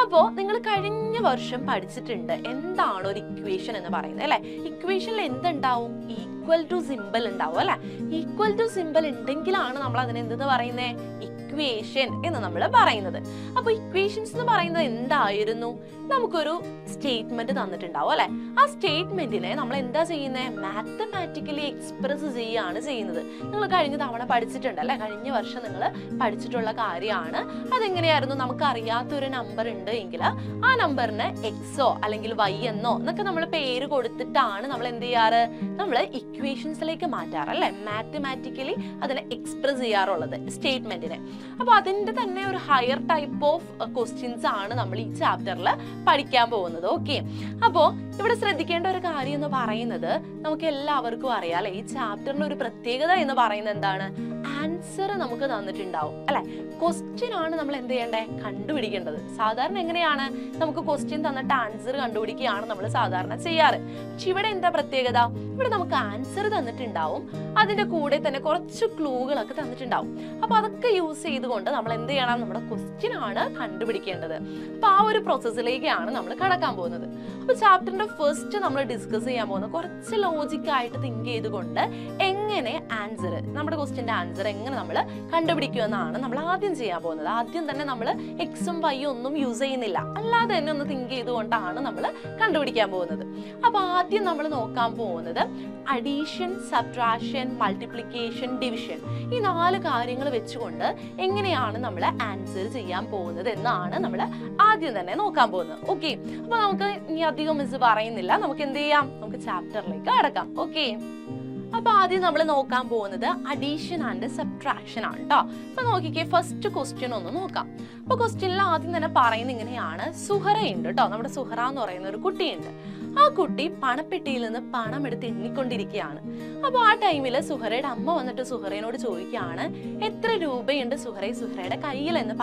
അപ്പോൾ നിങ്ങൾ കഴിഞ്ഞ വർഷം പഠിച്ചിട്ടുണ്ട് എന്താണ് ഒരു ഇക്വേഷൻ എന്ന് പറയുന്നത് അല്ലെ. ഇക്വേഷനിൽ എന്തുണ്ടാവും? ഈക്വൽ ടു സിമ്പിൾ ഉണ്ടാവും അല്ലെ. ഈക്വൽ ടു സിമ്പിൾ ഉണ്ടെങ്കിലാണ് നമ്മൾ അതിനെ എന്തെന്ന് പറയുന്നത്? ഇക്വേഷൻ എന്ന് നമ്മൾ പറയുന്നത്. അപ്പൊ ഇക്വേഷൻസ് എന്ന് പറയുന്നത് എന്തായിരുന്നു? നമുക്കൊരു സ്റ്റേറ്റ്മെന്റ് തന്നിട്ടുണ്ടാവും അല്ലെ. ആ സ്റ്റേറ്റ്മെന്റിനെ നമ്മൾ എന്താ ചെയ്യുന്നത്? മാത്തമാറ്റിക്കലി എക്സ്പ്രസ് ചെയ്യുകയാണ് ചെയ്യുന്നത്. നിങ്ങൾ കഴിഞ്ഞ തവണ പഠിച്ചിട്ടുണ്ട് അല്ലെ. കഴിഞ്ഞ വർഷം നിങ്ങൾ പഠിച്ചിട്ടുള്ള കാര്യമാണ്. അതെങ്ങനെയായിരുന്നു? നമുക്ക് അറിയാത്തൊരു നമ്പർ ഉണ്ട് എങ്കിൽ ആ നമ്പറിന് എക്സോ അല്ലെങ്കിൽ വൈ എന്നോ എന്നൊക്കെ നമ്മൾ പേര് കൊടുത്തിട്ടാണ് നമ്മൾ എന്ത് ചെയ്യാറ്? നമ്മൾ ഇക്വേഷൻസിലേക്ക് മാറ്റാറ് അല്ലെ. മാത്തമാറ്റിക്കലി അതിനെ എക്സ്പ്രസ് ചെയ്യാറുള്ളത് സ്റ്റേറ്റ്മെന്റിനെ. അപ്പൊ അതിന്റെ തന്നെ ഒരു ഹയർ ടൈപ്പ് ഓഫ് ക്വസ്റ്റ്യൻസ് ആണ് നമ്മൾ ഈ ചാപ്റ്ററിൽ പഠിക്കാൻ പോകുന്നത്. ഓക്കെ, അപ്പോ ഇവിടെ ശ്രദ്ധിക്കേണ്ട ഒരു കാര്യം എന്ന് പറയുന്നത് നമുക്ക് എല്ലാവർക്കും അറിയാം അല്ലെ. ഈ ചാപ്റ്ററിന്റെ ഒരു പ്രത്യേകത എന്ന് പറയുന്നത് എന്താണ്? ആൻസർ നമുക്ക് തന്നിട്ടുണ്ടാവും അല്ലെ. ക്വസ്റ്റ്യൻ ആണ് നമ്മൾ എന്ത് ചെയ്യേണ്ടേ? കണ്ടുപിടിക്കേണ്ടത്. സാധാരണ എങ്ങനെയാണ്? നമുക്ക് ക്വസ്റ്റ്യൻ തന്നിട്ട് ആൻസർ കണ്ടുപിടിക്കുകയാണ് നമ്മൾ സാധാരണ ചെയ്യാറ്. പക്ഷെ ഇവിടെ എന്താ പ്രത്യേകത? ഇവിടെ നമുക്ക് ആൻസർ തന്നിട്ടുണ്ടാവും, അതിന്റെ കൂടെ തന്നെ കുറച്ച് ക്ലൂകളൊക്കെ തന്നിട്ടുണ്ടാവും. അപ്പൊ അതൊക്കെ യൂസ് ചെയ്തുകൊണ്ട് നമ്മൾ എന്ത് ചെയ്യണം? നമ്മുടെ ക്വസ്റ്റ്യൻ ആണ് കണ്ടുപിടിക്കേണ്ടത്. അപ്പൊ ആ ഒരു പ്രോസസ്സിലേക്കാണ് നമ്മൾ കടക്കാൻ പോകുന്നത്. അപ്പൊ ചാപ്റ്ററിന്റെ ഫസ്റ്റ് നമ്മൾ ഡിസ്കസ് ചെയ്യാൻ പോകുന്നത് കുറച്ച് ലോജിക് ആയിട്ട് തിങ്ക് ചെയ്തുകൊണ്ട് എങ്ങനെ ആൻസർ, നമ്മുടെ ക്വസ്റ്റ്യന്റെ ആൻസർ എങ്ങനെ നമ്മൾ കണ്ടുപിടിക്കുമെന്നാണ് നമ്മൾ ആദ്യം ചെയ്യാൻ പോകുന്നത്. ആദ്യം തന്നെ നമ്മൾ എക്സും വൈയും ഒന്നും യൂസ് ചെയ്യുന്നില്ല, അല്ലാതെ തന്നെ ഒന്ന് തിങ്ക് ചെയ്തുകൊണ്ടാണ് നമ്മൾ കണ്ടുപിടിക്കാൻ പോകുന്നത്. അപ്പൊ ആദ്യം നമ്മൾ നോക്കാൻ പോകുന്നത് അഡീഷൻ, സബ്ട്രാക്ഷൻ, മൾട്ടിപ്ലിക്കേഷൻ, ഡിവിഷൻ, ഈ 4 കാര്യങ്ങൾ വെച്ചുകൊണ്ട് എങ്ങനെയാണ് നമ്മൾ ആൻസർ ചെയ്യാൻ പോകുന്നത് എന്നാണ് നമ്മൾ ആദ്യം തന്നെ നോക്കാൻ പോകുന്നത്. ഓക്കെ, അപ്പൊ നമുക്ക് ഇനി അധികം മിസ് പറയുന്നില്ല, നമുക്ക് എന്ത് ചെയ്യാം? നമുക്ക് ചാപ്റ്ററിലേക്ക് കടക്കാം. ഓക്കെ, അപ്പൊ ആദ്യം നമ്മൾ നോക്കാൻ പോകുന്നത് അഡീഷൻ ആൻഡ് സബ്ട്രാക്ഷൻ ആണ് കേട്ടോ. അപ്പൊ നോക്കിക്കേ, ഫസ്റ്റ് ക്വസ്റ്റ്യൻ ഒന്ന് നോക്കാം. അപ്പൊ ക്വസ്റ്റ്യനിൽ ആദ്യം തന്നെ പറയുന്നത് ഇങ്ങനെയാണ്. സുഹറയുണ്ട് കേട്ടോ, നമ്മുടെ സുഹറ എന്ന് പറയുന്ന ഒരു കുട്ടിയുണ്ട്. ആ കുട്ടി പണപ്പെട്ടിയിൽ നിന്ന് പണം എടുത്ത് എണ്ണിക്കൊണ്ടിരിക്കുകയാണ്. അപ്പൊ ആ ടൈമില് സുഹറയുടെ അമ്മ വന്നിട്ട് സുഹറയോട് ചോദിക്കുകയാണ്, എത്ര രൂപയുണ്ട് സുഹറയുടെ കയ്യിൽ എന്ന്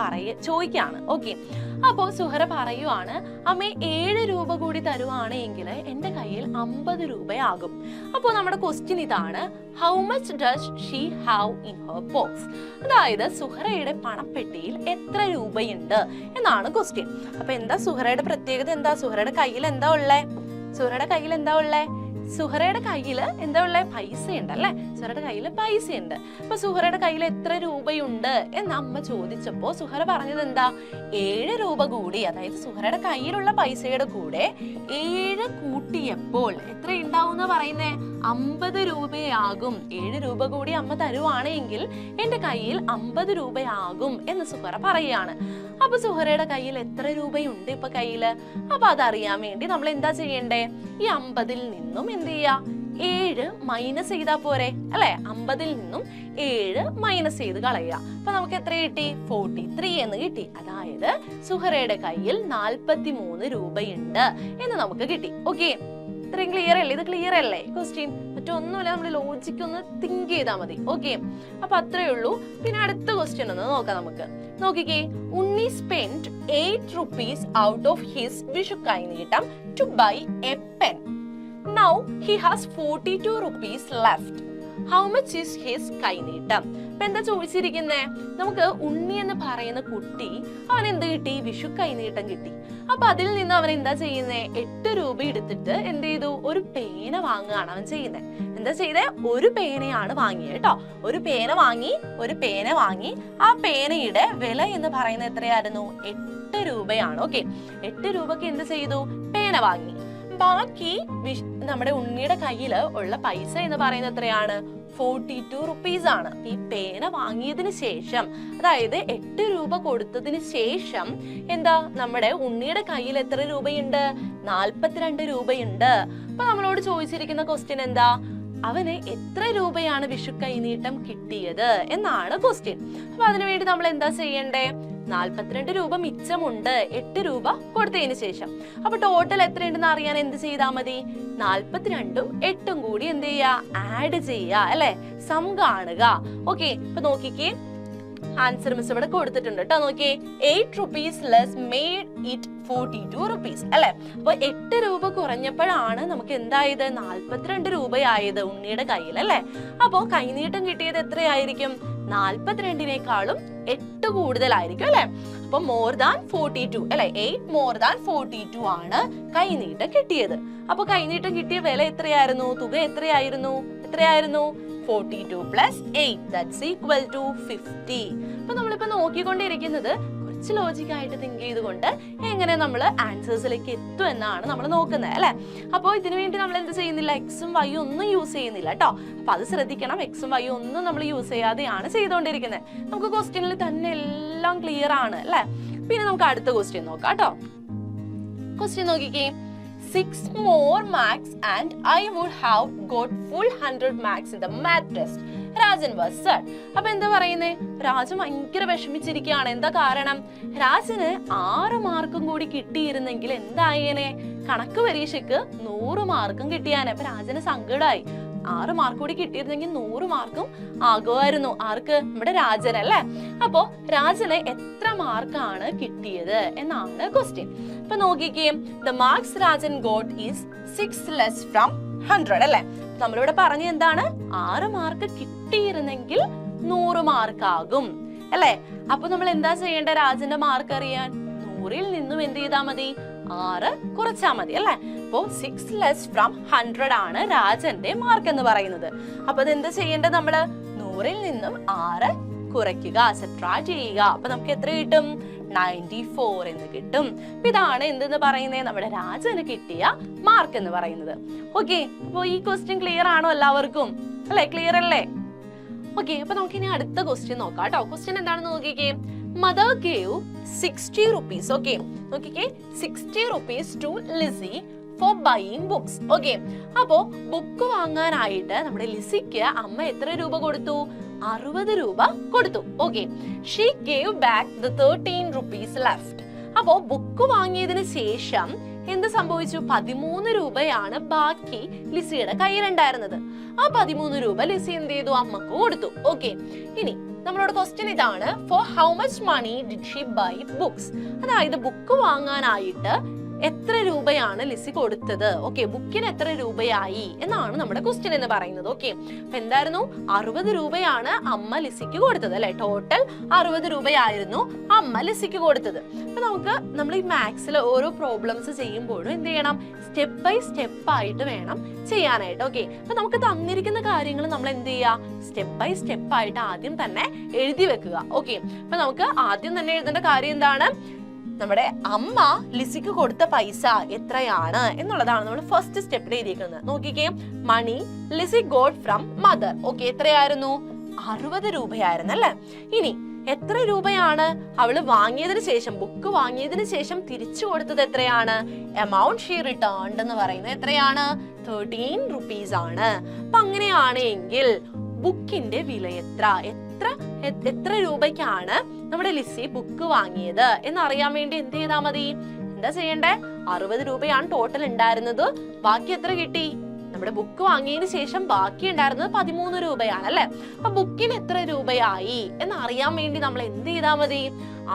ചോദിക്കുകയാണ്. ഓക്കെ, അപ്പോ സുഹറ പറയുവാണ്, അമ്മേ 7 രൂപ കൂടി തരുവാണെങ്കിൽ എന്റെ കയ്യിൽ 50 രൂപയാകും. അപ്പോ നമ്മുടെ ക്വസ്റ്റ്യൻ ഇതാണ്, how much does she have in her box? അതായത് സുഹറയുടെ പണപ്പെട്ടിയിൽ എത്ര രൂപയുണ്ട് എന്നാണ് ക്വസ്റ്റ്യൻ. അപ്പൊ എന്താ സുഹറയുടെ പ്രത്യേകത? എന്താ സുഹറയുടെ കയ്യിൽ എന്താ ഉള്ളേ? സുഹറയുടെ കയ്യിൽ എന്താ ഉള്ളേ? സുഹറയുടെ കയ്യിൽ എന്താ ഉള്ളേ? പൈസ ഉണ്ട് അല്ലെ. സുഹറയുടെ കയ്യിൽ പൈസ ഉണ്ട്. അപ്പൊ സുഹറയുടെ കയ്യിൽ എത്ര രൂപയുണ്ട് എന്ന് അമ്മ ചോദിച്ചപ്പോ സുഹറ പറഞ്ഞത് എന്താ? 7 രൂപ കൂടി, അതായത് സുഹറയുടെ കയ്യിലുള്ള പൈസയുടെ കൂടെ 7 കൂട്ടിയപ്പോൾ എത്ര ഉണ്ടാവും എന്ന് പറയുന്നേ? 50 രൂപയാകും. 7 രൂപ കൂടി അമ്മ തരുവാണെങ്കിൽ എന്റെ കയ്യിൽ 50 രൂപയാകും എന്ന് സുഹറ പറയുകയാണ്. അപ്പൊ സുഹറയുടെ കയ്യിൽ എത്ര രൂപയുണ്ട് ഇപ്പൊ കയ്യില്? അപ്പൊ അതറിയാൻ വേണ്ടി നമ്മൾ എന്താ ചെയ്യണ്ടേ? ഈ 50-ൽ നിന്നും എന്ത് ചെയ്യാ? 7 മൈനസ് ചെയ്താ പോരെ അല്ലെ. 50-ൽ നിന്നും 7 മൈനസ് ചെയ്ത് കളയുക. അപ്പൊ നമുക്ക് എത്ര കിട്ടി? 43 എന്ന് കിട്ടി. അതായത് സുഹറയുടെ കയ്യിൽ 43 രൂപയുണ്ട് എന്ന് നമുക്ക് കിട്ടി. ഓക്കെ, ഇത്രയും ക്ലിയർ അല്ലേ? ഇത് ക്ലിയർ അല്ലേ ക്വസ്റ്റ്യൻ? മറ്റൊന്നുമില്ല, നമ്മൾ ലോജിക് ഒന്ന് തിങ്ക് ചെയ്താൽ മതി. ഓക്കെ, അപ്പൊ അത്രേ ഉള്ളൂ. പിന്നെ അടുത്ത ക്വസ്റ്റ്യൻ ഒന്ന് നോക്കാം നമുക്ക്. നോക്കിക്കേ, Unni spend 8 rupees out of his Vishu kaineettam to buy a pen. Now he has 42 rupees left. How much is his kaineettam? അപ്പൊ എന്താ ചോദിച്ചിരിക്കുന്നേ? നമുക്ക് ഉണ്ണി എന്ന് പറയുന്ന കുട്ടി, അവൻ എന്ത് കിട്ടി? വിഷു കൈനീട്ടം കിട്ടി. അപ്പൊ അതിൽ നിന്ന് അവൻ എന്താ ചെയ്യുന്നേ? 8 രൂപ എടുത്തിട്ട് എന്ത് ചെയ്തു? ഒരു പേന വാങ്ങുകയാണ് അവൻ ചെയ്യുന്നത്. എന്താ ചെയ്തേ? ഒരു പേനയാണ് വാങ്ങിയത് കേട്ടോ. ഒരു പേന വാങ്ങി ആ പേനയുടെ വില എന്ന് പറയുന്നത് എത്രയായിരുന്നു? 8 രൂപയാണ്. ഓക്കെ, 8 രൂപക്ക് എന്ത് ചെയ്തു? പേന വാങ്ങി. ബാക്കി നമ്മുടെ ഉണ്ണിയുടെ കയ്യിൽ ഉള്ള പൈസ എന്ന് പറയുന്നത് എത്രയാണ്? 42 rupees ആണ്. ഈ പേന വാങ്ങിയതിന് ശേഷം, അതായത് 8 രൂപ കൊടുത്തതിന് ശേഷം എന്താ നമ്മുടെ ഉണ്ണിയുടെ കയ്യിൽ എത്ര രൂപയുണ്ട്? 42 രൂപയുണ്ട്. അപ്പൊ നമ്മളോട് ചോദിച്ചിരിക്കുന്ന ക്വസ്റ്റ്യൻ എന്താ? അവന് എത്ര രൂപയാണ് വിഷു കൈനീട്ടം കിട്ടിയത് എന്നാണ് ക്വസ്റ്റ്യൻ. അപ്പൊ അതിനുവേണ്ടി നമ്മൾ എന്താ ചെയ്യണ്ടേ? 42 രൂപ മിച്ചമുണ്ട് 8 രൂപ കൊടുത്തതിന് ശേഷം. അപ്പൊ ടോട്ടൽ എത്രയുണ്ടെന്ന് അറിയാൻ എന്ത് ചെയ്താൽ മതി? 42ഉം 8ഉം കൂടി എന്ത് ചെയ്യാ? ആഡ് ചെയ്യാ അല്ലെ, സം കാണുക. ഓക്കെ, ഇപ്പൊ നോക്കിക്കേ, ആൻസർ മിസ് ഇവിടെ കൊടുത്തിട്ടുണ്ട് കേട്ടോ. നോക്കിയേ, 8 rupees less made it 42 rupees അല്ലെ. അപ്പൊ 8 രൂപ കുറഞ്ഞപ്പോഴാണ് നമുക്ക് എന്തായത്? 42 രൂപയായത് ഉണ്ണിയുടെ കയ്യിൽ അല്ലെ. അപ്പൊ കൈനീട്ടം കിട്ടിയത് എത്രയായിരിക്കും? 42-നേക്കാളും 8 കൂടുതലായിരിക്കും അല്ലെ. അപ്പൊ മോർ ദാൻ 42 അല്ലെ, 8 മോർ ദാൻ 42 ആണ് കൈനീട്ടം കിട്ടിയത്. അപ്പൊ കൈനീട്ടം കിട്ടിയ വില എത്രയായിരുന്നു, തുക എത്രയായിരുന്നു 42 plus 8 that's equal to 50. അപ്പൊ നമ്മളിപ്പോ നോക്കിക്കൊണ്ടിരിക്കുന്നത് കുറച്ച് ലോജിക്കായിട്ട് തിങ്ക് ചെയ്തുകൊണ്ട് എങ്ങനെ നമ്മൾ ആൻസേഴ്സിലേക്ക് എത്തും എന്നാണ് നമ്മൾ നോക്കുന്നത് അല്ലെ. അപ്പോൾ ഇതിനു വേണ്ടി നമ്മൾ എന്ത് ചെയ്യുന്നില്ല, എക്സും വൈയും ഒന്നും യൂസ് ചെയ്യുന്നില്ല കേട്ടോ. അപ്പൊ അത് ശ്രദ്ധിക്കണം, എക്സും വൈയും ഒന്നും നമ്മൾ യൂസ് ചെയ്യാതെയാണ് ചെയ്തുകൊണ്ടിരിക്കുന്നത്. നമുക്ക് ക്വസ്റ്റ്യനിൽ തന്നെ എല്ലാം ക്ലിയർ ആണ് അല്ലെ. പിന്നെ നമുക്ക് അടുത്ത ക്വസ്റ്റ്യൻ നോക്കാം കേട്ടോ. ക്വസ്റ്റ്യൻ നോക്കിക്കേ. 6 more marks and I would have got full 100 marks in the math test. Rajan was sad. അപ്പൊ എന്താ പറയുന്നേ, രാജൻ ഭയങ്കര വിഷമിച്ചിരിക്കുകയാണ്. എന്താ കാരണം, രാജന് 6 മാർക്കും കൂടി കിട്ടിയിരുന്നെങ്കിൽ എന്തായേനെ, കണക്ക് പരീക്ഷയ്ക്ക് 100 മാർക്കും കിട്ടിയാനെ. അപ്പൊ രാജന് സങ്കടമായി. 6 മാർക്ക് കൂടി കിട്ടിയിരുന്നെങ്കിൽ 100 മാർക്കും ആകുമായിരുന്നു. ആർക്ക്, നമ്മുടെ രാജൻ അല്ലേ. അപ്പോ രാജന് എത്ര മാർക്കാണ് കിട്ടിയത് എന്നാണ് ക്വസ്റ്റ്യൻ. അപ്പൊ നോക്കിക്കേ, the marks Rajan got is 6 less from 100 അല്ലെ. നമ്മളിവിടെ പറഞ്ഞ എന്താണ്, 6 മാർക്ക് കിട്ടിയിരുന്നെങ്കിൽ 100 മാർക്ക് ആകും അല്ലെ. അപ്പൊ നമ്മൾ എന്താ ചെയ്യേണ്ട, രാജന്റെ മാർക്ക് അറിയാൻ 100-ൽ നിന്നും എന്ത് ചെയ്താൽ മതി, 6 കുറച്ചാ മതി അല്ലെ. അപ്പോ 6 less from 100 ആണ് രാജന്റെ മാർക്ക് എന്ന് പറയുന്നത്. അപ്പൊ അതെന്താ ചെയ്യേണ്ടത്, നമ്മള് 100-ൽ നിന്നും 6 കുറയ്ക്കുക, സബ്ട്രാക്ട് ചെയ്യുക. അപ്പൊ നമുക്ക് എത്ര കിട്ടും, 94 എന്ന് കിട്ടും. ഇതാണ് എന്തെന്ന് പറയുന്നത്, നമ്മുടെ രാജന് കിട്ടിയ മാർക്ക് എന്ന് പറയുന്നത്. ഓക്കെ, അപ്പൊ ഈ ക്വസ്റ്റ്യൻ ക്ലിയർ ആണോ എല്ലാവർക്കും അല്ലെ, ക്ലിയർ അല്ലേ? ഓക്കെ, അപ്പൊ നമുക്ക് ഇനി അടുത്ത ക്വസ്റ്റ്യൻ നോക്കാം കേട്ടോ. ക്വസ്റ്റ്യൻ എന്താണെന്ന് നോക്കിക്കേ. Mother gave 60 rupees. Okay, നോക്കിക്കേ, 60 rupees to Lizzie for buying books. Okay, അപ്പോ ബുക്ക് വാങ്ങാനായിട്ട് നമ്മുടെ ലിസിക്ക് അമ്മ എത്ര രൂപ കൊടുത്തു, 60 രൂപ കൊടുത്തു. Okay, she gave back the 13 rupees left. അപ്പോ ബുക്ക് വാങ്ങിയതിന് ശേഷം എന്ത് സംഭവിച്ചു, 13 രൂപയാണ് ബാക്കി ലിസിയുടെ കയ്യിലുണ്ടായിരുന്നത്. ആ 13 രൂപ ലിസി എന്ത് ചെയ്തു, അമ്മക്ക് കൊടുത്തു. ഓക്കെ, ഇനി നമ്മളോട് ക്വസ്റ്റ്യൻ ഇതാണ്, for how much money did she buy books. അതായത് ബുക്ക് വാങ്ങാനായിട്ട് എത്ര രൂപയാണ് ലിസി കൊടുത്തത്. ഓക്കെ, ബുക്കിന് എത്ര രൂപയായി എന്നാണ് നമ്മുടെ ക്വസ്റ്റ്യൻ എന്ന് പറയുന്നത്. ഓക്കെ, അപ്പൊ എന്തായിരുന്നു, 60 രൂപയാണ് അമ്മ ലിസിക്ക് കൊടുത്തത് അല്ലെ. ടോട്ടൽ 60 രൂപയായിരുന്നു അമ്മ ലിസിക്ക് കൊടുത്തത്. അപ്പൊ നമ്മൾ ഈ മാത്സിൽ ഓരോ പ്രോബ്ലംസ് ചെയ്യുമ്പോഴും എന്ത് ചെയ്യണം, സ്റ്റെപ്പ് ബൈ സ്റ്റെപ്പ് ആയിട്ട് വേണം ചെയ്യാനായിട്ട്. ഓക്കെ, അപ്പൊ നമുക്ക് തന്നിരിക്കുന്ന കാര്യങ്ങൾ നമ്മൾ എന്ത് ചെയ്യുക, സ്റ്റെപ്പ് ബൈ സ്റ്റെപ്പ് ആയിട്ട് ആദ്യം തന്നെ എഴുതി വെക്കുക. ഓക്കെ, അപ്പൊ നമുക്ക് ആദ്യം തന്നെ എഴുതേണ്ട കാര്യം എന്താണ്, നമ്മുടെ അമ്മ ലിസിക്ക് കൊടുത്ത പൈസ എത്രയാണ് എന്നുള്ളതാണ് നമ്മൾ ഫസ്റ്റ് സ്റ്റെപ്പിൽ എഴുതിയിരിക്കുന്നത്. നോക്കിക്കേ, money Lizzy got from mother. Okay, എത്രയായിരുന്നു, 60 രൂപയായിരുന്നു അല്ലെ. ഇനി എത്ര രൂപയാണ് അവള് വാങ്ങിയതിന് ശേഷം, ബുക്ക് വാങ്ങിയതിന് ശേഷം തിരിച്ചു കൊടുത്തത് എത്രയാണ്, എമൗണ്ട് ഷീ റിട്ടേൺഡ് എന്ന് പറയുന്നത് എത്രയാണ്, 13 rupees ആണ്. അപ്പൊ അങ്ങനെയാണെങ്കിൽ ബുക്കിന്റെ വില എത്ര രൂപയ്ക്കാണ് നമ്മുടെ ലിസി ബുക്ക് വാങ്ങിയത് എന്നറിയാൻ വേണ്ടി എന്ത് ചെയ്താൽ മതി, എന്താ ചെയ്യണ്ടേ, 60 രൂപയാണ് ടോട്ടൽ ഉണ്ടായിരുന്നത്. ബാക്കി എത്ര കിട്ടി, നമ്മുടെ ബുക്ക് വാങ്ങിയതിന് ശേഷം ബാക്കി ഉണ്ടായിരുന്നത് 13 രൂപയാണ് അല്ലെ. അപ്പൊ ബുക്കിന് എത്ര രൂപയായി എന്നറിയാൻ വേണ്ടി നമ്മൾ എന്ത് ചെയ്താൽ മതി,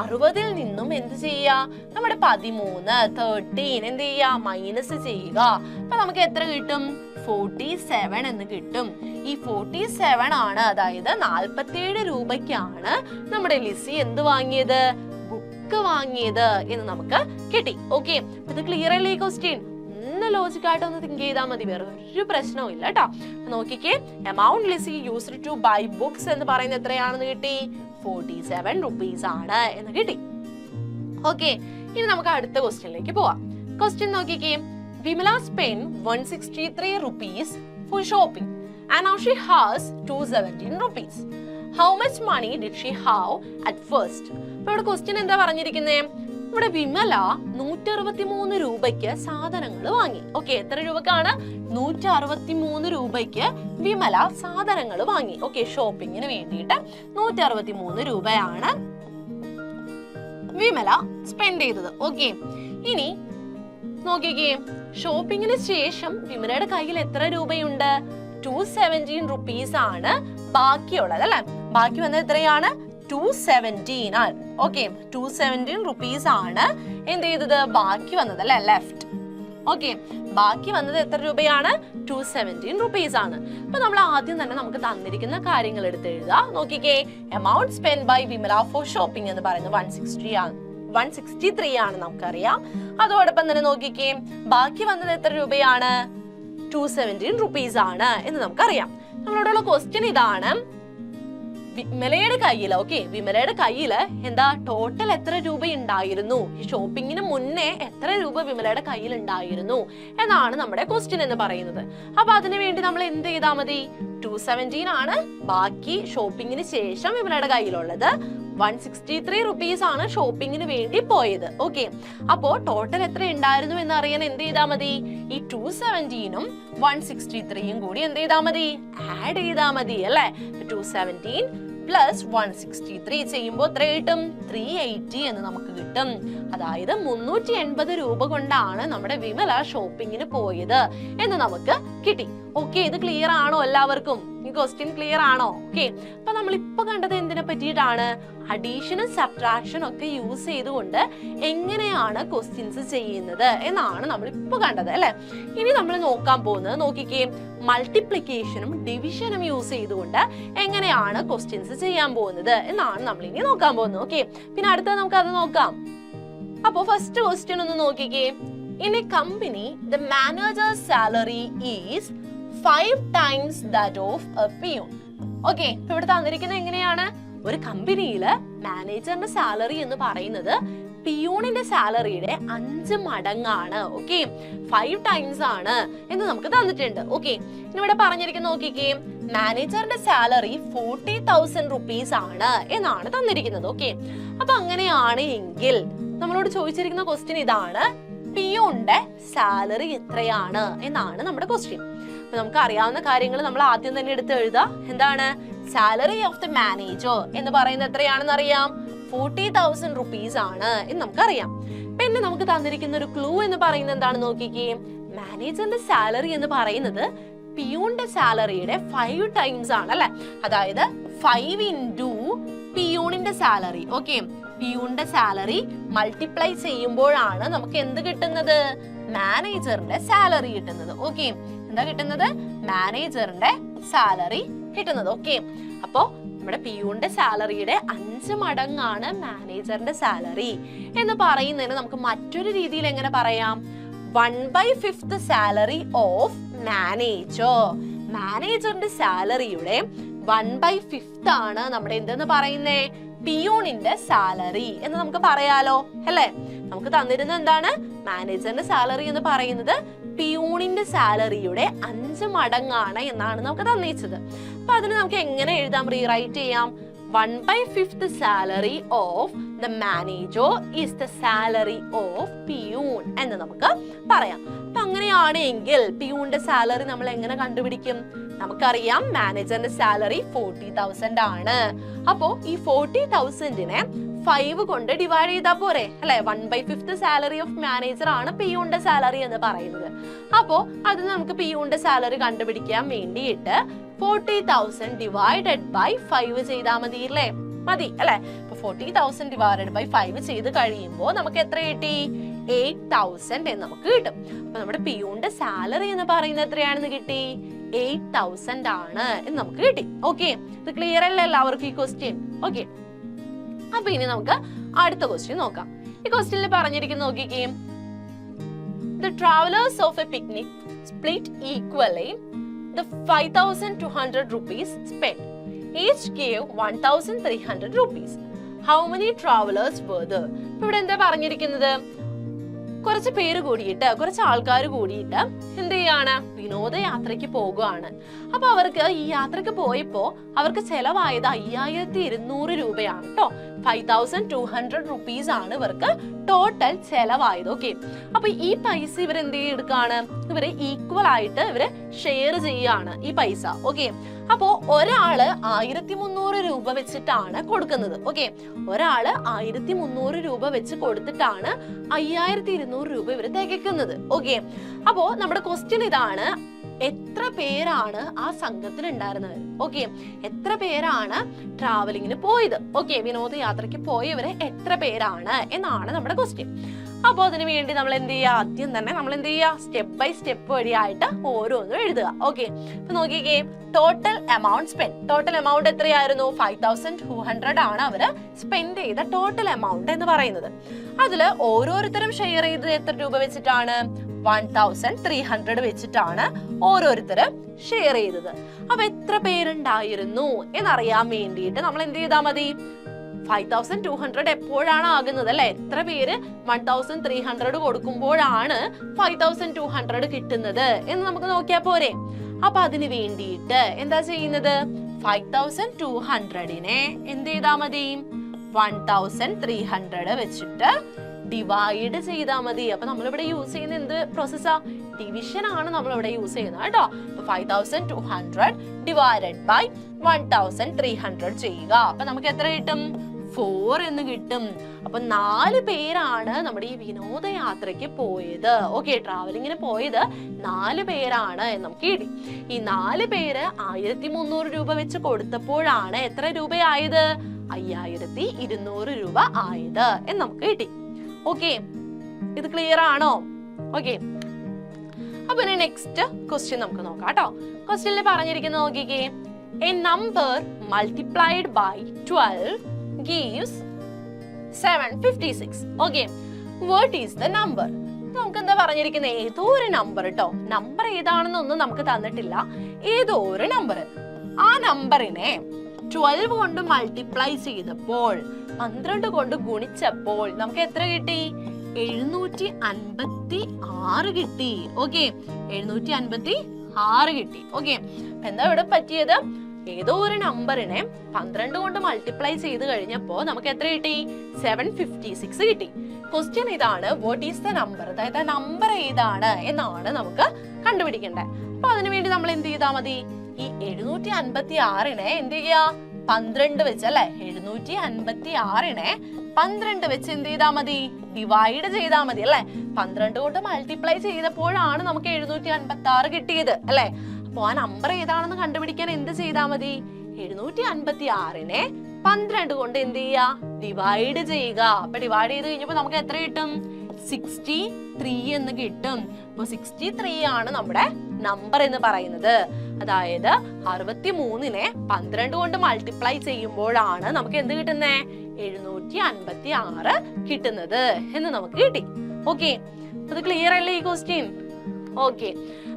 60-ൽ നിന്നും എന്ത് ചെയ്യുക, നമ്മുടെ 13 എന്ത് ചെയ്യുക, മൈനസ് ചെയ്യുക. അപ്പൊ നമുക്ക് എത്ര കിട്ടും, 47 എന്ന് കിട്ടും. ഈ 47 ആണ്, അതായത് 47 രൂപയ്ക്കാണ് നമ്മുടെ ലിസി എന്ത് വാങ്ങിയത്, ബുക്ക് വാങ്ങിയത് എന്ന് നമുക്ക് കിട്ടി. ഓക്കെ, ഇത് ക്ലിയർ അല്ലേ ഈ ക്വസ്റ്റ്യൻ? ഒന്ന് ലോജിക്കായിട്ട് ഒന്ന് തിങ്ക് ചെയ്താൽ മതി, വേറെ ഒരു പ്രശ്നവും ഇല്ല കേട്ടോ. നോക്കിക്കേ, amount Lissy used to buy books എന്ന് പറയുന്നത് എത്രയാണെന്ന് കിട്ടി, 47 rupees ആണ് എന്ന് കിട്ടി. ഓക്കെ, ഇനി നമുക്ക് അടുത്ത ക്വസ്റ്റ്യനിലേക്ക് പോവാം. ക്വസ്റ്റ്യൻ നോക്കിക്കേ. Vimala spent 163 rupees for shopping and now she has 217 rupees. How much money did she have at first? അപ്പോൾ ഇവിടെ ക്വസ്റ്റ്യൻ എന്താ പറഞ്ഞിരിക്കുന്നത്, ഇവിടെ വിമല 163 രൂപയ്ക്ക് സാധനങ്ങൾ വാങ്ങി. ഓക്കെ, എത്ര രൂപക്കാണ്, 163 രൂപയ്ക്ക് വിമല സാധനങ്ങൾ വാങ്ങി. ഓക്കെ, ഷോപ്പിങ്ങിന് വേണ്ടിയിട്ട് 163 രൂപയാണ് വിമല സ്പെൻഡ് ചെയ്തത്. ഓക്കെ, ഇനി നോക്കിക്കേ, ഷോപ്പിങ്ങിന് ശേഷം വിമലയുടെ കയ്യിൽ എത്ര രൂപയുണ്ട്, 217 rupees ആണ് ബാക്കിയുള്ളത് അല്ലെ. ബാക്കി വന്നത് എത്രയാണ്, 217 ആണ്. ഓക്കെ, 217 rupees ആണ് എന്ത് ചെയ്തത്, ബാക്കി വന്നത് അല്ലെ, ലെഫ്റ്റ്. ഓക്കെ, ബാക്കി വന്നത് എത്ര രൂപയാണ്? 217 റുപ്പീസ് ആണ്. അപ്പൊ നമ്മൾ ആദ്യം തന്നെ നമുക്ക് തന്നിരിക്കുന്ന കാര്യങ്ങൾ എടുത്ത് എഴുതാം. നോക്കിക്കേ, amount spend by Vimala for shopping എന്ന് പറയുന്നത് 163 ആണ് നമുക്കറിയാം. അതോടൊപ്പം തന്നെ നോക്കിക്കേ, ബാക്കി വന്നത് എത്ര രൂപയാണ്? 217 റുപ്പീസ് ആണ് എന്ന് നമുക്കറിയാം. നമ്മളോടുള്ള ക്വസ്റ്റ്യൻ ഇതാണ്, വിമലയുടെ കയ്യിൽ, ഓക്കെ, വിമലയുടെ കയ്യിൽ എന്താ ടോട്ടൽ എത്ര രൂപ ഉണ്ടായിരുന്നു, ഈ ഷോപ്പിങ്ങിന് മുന്നേ എത്ര രൂപ വിമലയുടെ കയ്യിൽ ഉണ്ടായിരുന്നു എന്നാണ് നമ്മുടെ ക്വസ്റ്റ്യൻ എന്ന് പറയുന്നത്. അപ്പൊ അതിനു വേണ്ടി നമ്മൾ എന്ത് ചെയ്താൽ മതി? 217 ആണ് ബാക്കി ഷോപ്പിങ്ങിന് ശേഷം വിമലയുടെ കയ്യിലുള്ളത്. 163 റുപ്പീസ് ആണ് ഷോപ്പിങ്ങിന് വേണ്ടി പോയത്. ഓക്കെ, അപ്പോ ടോട്ടൽ എത്ര ഉണ്ടായിരുന്നു എന്ന് അറിയാൻ എന്ത് ചെയ്താൽ മതി? ഈ 217ഉം 163യും കൂടി എന്ത് ചെയ്താൽ മതി? ആഡ് ചെയ്താൽ മതി അല്ലെ. 217 പ്ലസ് 163 ചെയ്യുമ്പോൾ എത്ര കിട്ടും? 380 എന്ന് നമുക്ക് കിട്ടും. അതായത് 380 രൂപ കൊണ്ടാണ് നമ്മുടെ വിമല ഷോപ്പിങ്ങിന് പോയത് എന്ന് നമുക്ക് കിട്ടി. ഓക്കെ, ഇത് ക്ലിയർ ആണോ എല്ലാവർക്കും? ഈ ക്വസ്റ്റ്യൻ ക്ലിയർ ആണോ? ഓക്കെ, അപ്പൊ നമ്മൾ ഇപ്പൊ കണ്ടത് എന്തിനെ പറ്റിയിട്ടാണ്? അഡീഷനും സബ്ട്രാക്ഷനും ഒക്കെ യൂസ് ചെയ്തുകൊണ്ട് എങ്ങനെയാണ് ക്വസ്റ്റ്യൻസ് ചെയ്യുന്നത് എന്നാണ് നമ്മൾ ഇപ്പൊ കണ്ടത് അല്ലെ. ഇനി നമ്മൾ നോക്കാൻ പോകുന്നത്, നോക്കിക്കേ, മൾട്ടിപ്ലിക്കേഷനും ഡിവിഷനും യൂസ് ചെയ്തുകൊണ്ട് എങ്ങനെയാണ് ക്വസ്റ്റ്യൻസ് ചെയ്യാൻ പോകുന്നത് എന്നാണ് നമ്മൾ ഇനി നോക്കാൻ പോകുന്നത്. ഓക്കെ, പിന്നെ അടുത്തത് നമുക്ക് അത് നോക്കാം. അപ്പൊ ഫസ്റ്റ് ക്വസ്റ്റ്യൻ ഒന്ന് നോക്കിക്കേ. In A company the managers salary is 5 times that of a peon. Okay, ഇപ്പൊ ഇവിടെ തന്നിരിക്കുന്നത് എങ്ങനെയാണ്? ഒരു കമ്പനിയില് മാനേജറിന്റെ സാലറി എന്ന് പറയുന്നത് പിയൂണിന്റെ സാലറിയുടെ 5 മടങ്ങാണ്. ഓക്കെ, 5 times ആണ് എന്ന് നമുക്ക് തന്നിട്ടുണ്ട്. ഓക്കെ, ഇനി ഇവിടെ പറഞ്ഞിരിക്കുന്ന നോക്കിക്കേ, മാനേജറിന്റെ സാലറി 40,000 റുപ്പീസ് ആണ് എന്നാണ് തന്നിരിക്കുന്നത്. ഓക്കെ, അപ്പൊ അങ്ങനെയാണ് എങ്കിൽ നമ്മളോട് ചോദിച്ചിരിക്കുന്ന ക്വസ്റ്റ്യൻ ഇതാണ്, പിയൂണിന്റെ സാലറി എത്രയാണ് എന്നാണ് നമ്മുടെ ക്വസ്റ്റ്യൻ. അപ്പൊ നമുക്ക് അറിയാവുന്ന കാര്യങ്ങൾ നമ്മൾ ആദ്യം തന്നെ എടുത്ത് എഴുതാം. എന്താണ്? സാലറി ഓഫ് ദ മാനേജർ എന്ന് പറയുന്നത് എത്രയാണെന്ന് അറിയാം? 40,000 റുപ്പീസ് ആണ് എന്ന് നമുക്കറിയാം. പിന്നെ നമുക്ക് തന്നിരിക്കുന്ന ഒരു ക്ലൂ എന്ന് പറയുന്നത് എന്താണ് നോക്കിക്കേ, മാനേജറിന്റെ സാലറി എന്ന് പറയുന്നത് പിയൂണിന്റെ സാലറിയുടെ 5 times ആണ് അല്ലെ. അതായത് 5 into പിയൂണിന്റെ സാലറി. ഓക്കെ, പിയൂണിന്റെ സാലറി മൾട്ടിപ്ലൈ ചെയ്യുമ്പോഴാണ് നമുക്ക് എന്ത് കിട്ടുന്നത്? മാനേജറിന്റെ സാലറി കിട്ടുന്നത്. ഓക്കെ, എന്താ കിട്ടുന്നത്? മാനേജറിന്റെ സാലറി കിട്ടുന്നത്. ഓക്കെ, അപ്പോ നമ്മുടെ പിയൂണിന്റെ സാലറിയുടെ 5 മടങ്ങാണ് മാനേജറിന്റെ സാലറി എന്ന് പറയുന്നതിന് നമുക്ക് മറ്റൊരു രീതിയിൽ എങ്ങനെ പറയാം? 1/5 സാലറി ഓഫ് മാനേജർ. മാനേജറിന്റെ സാലറിയുടെ 1/5 ആണ് നമ്മുടെ എന്തെന്ന് പറയുന്നേ? പിയൂണിന്റെ സാലറി എന്ന് നമുക്ക് പറയാലോ അല്ലെ. നമുക്ക് തന്നിരുന്ന എന്താണ്? മാനേജറിന്റെ സാലറി എന്ന് പറയുന്നത് പിയൂണിന്റെ സാലറിയുടെ 5 മടങ്ങാണ് എന്നാണ് നമുക്ക് തന്നിച്ചത്. അപ്പൊ അതിന് നമുക്ക് എങ്ങനെ എഴുതാം? റീറൈറ്റ് ചെയ്യാം. 1/5 salary of the manager is the salary of peon എന്ന് നമുക്ക് പറയാം. അപ്പൊ അങ്ങനെയാണെങ്കിൽ പിയൂണിന്റെ സാലറി നമ്മൾ എങ്ങനെ കണ്ടുപിടിക്കും? നമുക്കറിയാം മാനേജറിന്റെ സാലറി 40,000 ആണ്. അപ്പോ ഈ 40,000നെ 5 കൊണ്ട് ഡിവൈഡ് ചെയ്താൽ പോരെ അല്ലെ. 1/5 സാലറി ഓഫ് മാനേജർ ആണ് പിയൂണിന്റെ സാലറി എന്ന് പറയുന്നത്. അപ്പോ അത് നമുക്ക് പിയൂണിന്റെ സാലറി കണ്ടുപിടിക്കാൻ വേണ്ടിയിട്ട് 40,000 ഡിവൈഡഡ് ബൈ 5 ചെയ്താൽ മതി അല്ലേ? മതി അല്ലെ. അപ്പൊ 40,000 ഡിവൈഡഡ് ബൈ 5 ചെയ്ത് കഴിയുമ്പോൾ നമുക്ക് എത്ര കിട്ടി? 8,000 എന്ന് നമുക്ക് കിട്ടും. അപ്പൊ നമ്മുടെ പിയൂണിന്റെ സാലറി എന്ന് പറയുന്നത് എത്രയാണെന്ന് കിട്ടി? 8,000 ആണ് എന്ന് നമുക്ക് കിട്ടി. ഓക്കെ, ഇത് ക്ലിയർ അല്ലേ എല്ലാവർക്കും ഈ ക്വസ്റ്റ്യൻ? ഓക്കെ, അപ്പൊ ഇനി നമുക്ക് അടുത്ത ക്വസ്റ്റ്യൻ നോക്കാം. ഈ ക്വസ്റ്റ്യനിൽ പറഞ്ഞിരിക്കുന്ന നോക്കിക്കേ, the travelers of a picnic split equally the 5,200 rupees spent. Each gave 1,300 rupees. How many travelers were there? ഇവിടെ എന്താ പറഞ്ഞിരിക്കുന്നത്? കുറച്ച് പേര് കൂടിയിട്ട്, കുറച്ച് ആൾക്കാർ കൂടിയിട്ട് എന്ത് ചെയ്യാണ്? വിനോദയാത്രയ്ക്ക് പോകുകയാണ്. അപ്പൊ അവർക്ക് ഈ യാത്രക്ക് പോയപ്പോ അവർക്ക് ചെലവായത് 5,200 രൂപയാണ് കേട്ടോ. 5,200 റുപ്പീസ് ആണ് ഇവർക്ക് ടോട്ടൽ ചെലവായത്. ഓക്കെ, അപ്പൊ ഈ പൈസ ഇവർ എന്ത് എടുക്കാണ്? ഇവര് ഈക്വൽ ആയിട്ട് ഇവര് ഷെയർ ചെയ്യാണ് ഈ പൈസ. ഓക്കെ, അപ്പോ ഒരാള് 1,300 രൂപ വെച്ചിട്ടാണ് കൊടുക്കുന്നത്. ഓക്കെ, ഒരാള് 1,300 രൂപ വെച്ച് കൊടുത്തിട്ടാണ് 5,200 രൂപ ഇവര് തികയ്ക്കുന്നത്. ഓക്കെ, അപ്പോ നമ്മുടെ ക്വസ്റ്റ്യൻ ഇതാണ്, എത്ര പേരാണ് ആ സംഘത്തിൽ ഉണ്ടായിരുന്നത്? ഓക്കെ, എത്ര പേരാണ് ട്രാവലിങ്ങിന് പോയത്? ഓക്കെ, വിനോദയാത്രയ്ക്ക് പോയവര് എത്ര പേരാണ് എന്നാണ് നമ്മുടെ ക്വസ്റ്റ്യൻ. അപ്പൊ അതിന് വേണ്ടി നമ്മൾ എന്ത് ചെയ്യുക, ആദ്യം തന്നെ നമ്മൾ എന്ത് ചെയ്യുക, സ്റ്റെപ്പ് ബൈ സ്റ്റെപ്പ് വഴിയായിട്ട് ഓരോന്നും എഴുതുക. ഓക്കെ, അപ്പൊ നോക്കിക്കേ, total amount spend. Total amount എത്രയായിരുന്നു? 5200 ആണ് അവര് സ്പെൻഡ് ചെയ്ത ടോട്ടൽ എമൗണ്ട് എന്ന് പറയുന്നത്. അതില് ഓരോരുത്തരും ഷെയർ ചെയ്തത് എത്ര രൂപ വെച്ചിട്ടാണ്? 1300 വെച്ചിട്ടാണ് ഓരോരുത്തരും ഷെയർ ചെയ്തത്. അപ്പൊ എത്ര പേരുണ്ടായിരുന്നു എന്നറിയാൻ വേണ്ടിയിട്ട് നമ്മൾ എന്ത് ചെയ്താൽ മതി? 5200 എപ്പോഴാണ് ആകുന്നത് അല്ലെ? എത്ര പേര് 1300 കൊടുക്കുമ്പോഴാണ് 5200 കിട്ടുന്നത് എന്ന് നമുക്ക് നോക്കിയാൽ പോരെ? അപ്പൊ അതിന് വേണ്ടിയിട്ട് എന്താ ചെയ്യുന്നത്? 5200നെ എന്ത് ചെയ്താ മതി? 1300 വെച്ചിട്ട് ഡിവൈഡ് ചെയ്താൽ മതി. അപ്പൊ നമ്മളിവിടെ യൂസ് ചെയ്യുന്ന എന്ത് പ്രോസസ്സാ? ഡിവിഷൻ ആണ് നമ്മളിവിടെ യൂസ് ചെയ്യുന്നത് കേട്ടോ. 5200 ഡിവൈഡഡ് ബൈ 1300 ചെയ്യുക. അപ്പൊ നമുക്ക് എത്ര കിട്ടും? 4 എന്ന് കിട്ടും. അപ്പൊ 4 പേരാണ് നമ്മുടെ ഈ വിനോദയാത്രയ്ക്ക് പോയത്. ഓക്കെ, ട്രാവലിങ്ങിന് പോയത് 4 പേരാണ് നമുക്ക് കിട്ടി. ഈ 4 പേര് 1300 രൂപ വെച്ച് കൊടുത്തപ്പോഴാണ് എത്ര രൂപയായത്? 5200 രൂപ ആയത് എന്ന് നമുക്ക് കിട്ടി. ഓക്കെ, ഇത് ക്ലിയർ ആണോ? ഓക്കെ, അപ്പൊ നെക്സ്റ്റ് ക്വസ്റ്റ്യൻ നമുക്ക് നോക്കാം കേട്ടോ. ക്വസ്റ്റ്യനിൽ പറഞ്ഞിരിക്കുന്നത് നോക്കിക്കേ, a number multiplied by 12 gives 756. Okay, what is the number? നമുക്ക് എന്താ പറഞ്ഞിരിക്കുന്നത്? ഏതോ ഒരു നമ്പർ കേട്ടോ. നമ്പർ ഏതാണെന്നൊന്നും നമുക്ക് തന്നിട്ടില്ല. ഏതോ ഒരു നമ്പർ. ആ നമ്പറിനെ 12 കൊണ്ട് മൾട്ടിപ്ലൈ ചെയ്തപ്പോൾ, 12 കൊണ്ട് ഗുണിച്ചപ്പോൾ നമുക്ക് എത്ര കിട്ടി? 756 കിട്ടി. ഓക്കെ, 756 കിട്ടി. ഓക്കെ, എന്താ ഇവിടെ പറ്റിയത്? ഏതോ ഒരു നമ്പറിനെ 12 കൊണ്ട് മൾട്ടിപ്ലൈ ചെയ്ത് കഴിഞ്ഞപ്പോ നമുക്ക് എത്ര കിട്ടി? 756 കിട്ടി. ക്വസ്റ്റ്യൻ ഇതാണ്, വാട്ട് ഈസ് ദ നമ്പർ? അതായത് നമ്പർ ഏതാണ് എന്നാണ് നമുക്ക് കണ്ടുപിടിക്കേണ്ടത്. അപ്പൊ അതിനുവേണ്ടി നമ്മൾ എന്ത് ചെയ്താൽ മതി? ഈ 756നെ എന്ത് ചെയ്യാ? 12 വെച്ച് അല്ലെ? 756നെ 12 വെച്ച് എന്ത് ചെയ്താൽ മതി? ഡിവൈഡ് ചെയ്താൽ മതി അല്ലെ? 12 കൊണ്ട് മൾട്ടിപ്ലൈ ചെയ്തപ്പോഴാണ് നമുക്ക് 756 കിട്ടിയത് അല്ലെ? അപ്പൊ ആ നമ്പർ ഏതാണെന്ന് കണ്ടുപിടിക്കാൻ എന്ത് ചെയ്താൽ മതി? 756നെ 12 കൊണ്ട് എന്ത് ചെയ്യാ? ഡിവൈഡ് ചെയ്യുക. അപ്പൊ ഡിവൈഡ് ചെയ്ത് കഴിഞ്ഞപ്പോ നമുക്ക് എത്ര കിട്ടും? 63 എന്ന് കിട്ടും. അപ്പൊ 63 ആണ് നമ്മുടെ നമ്പർ എന്ന് പറയുന്നത്. അതായത് 63നെ 12 കൊണ്ട് മൾട്ടിപ്ലൈ ചെയ്യുമ്പോഴാണ് നമുക്ക് എന്ത് കിട്ടുന്നേ? 756 കിട്ടുന്നത് എന്ന് നമുക്ക് കിട്ടി. ഓക്കെ, അത് ക്ലിയർ അല്ലേ ഈ ക്വസ്റ്റ്യൻ? ഓക്കെ,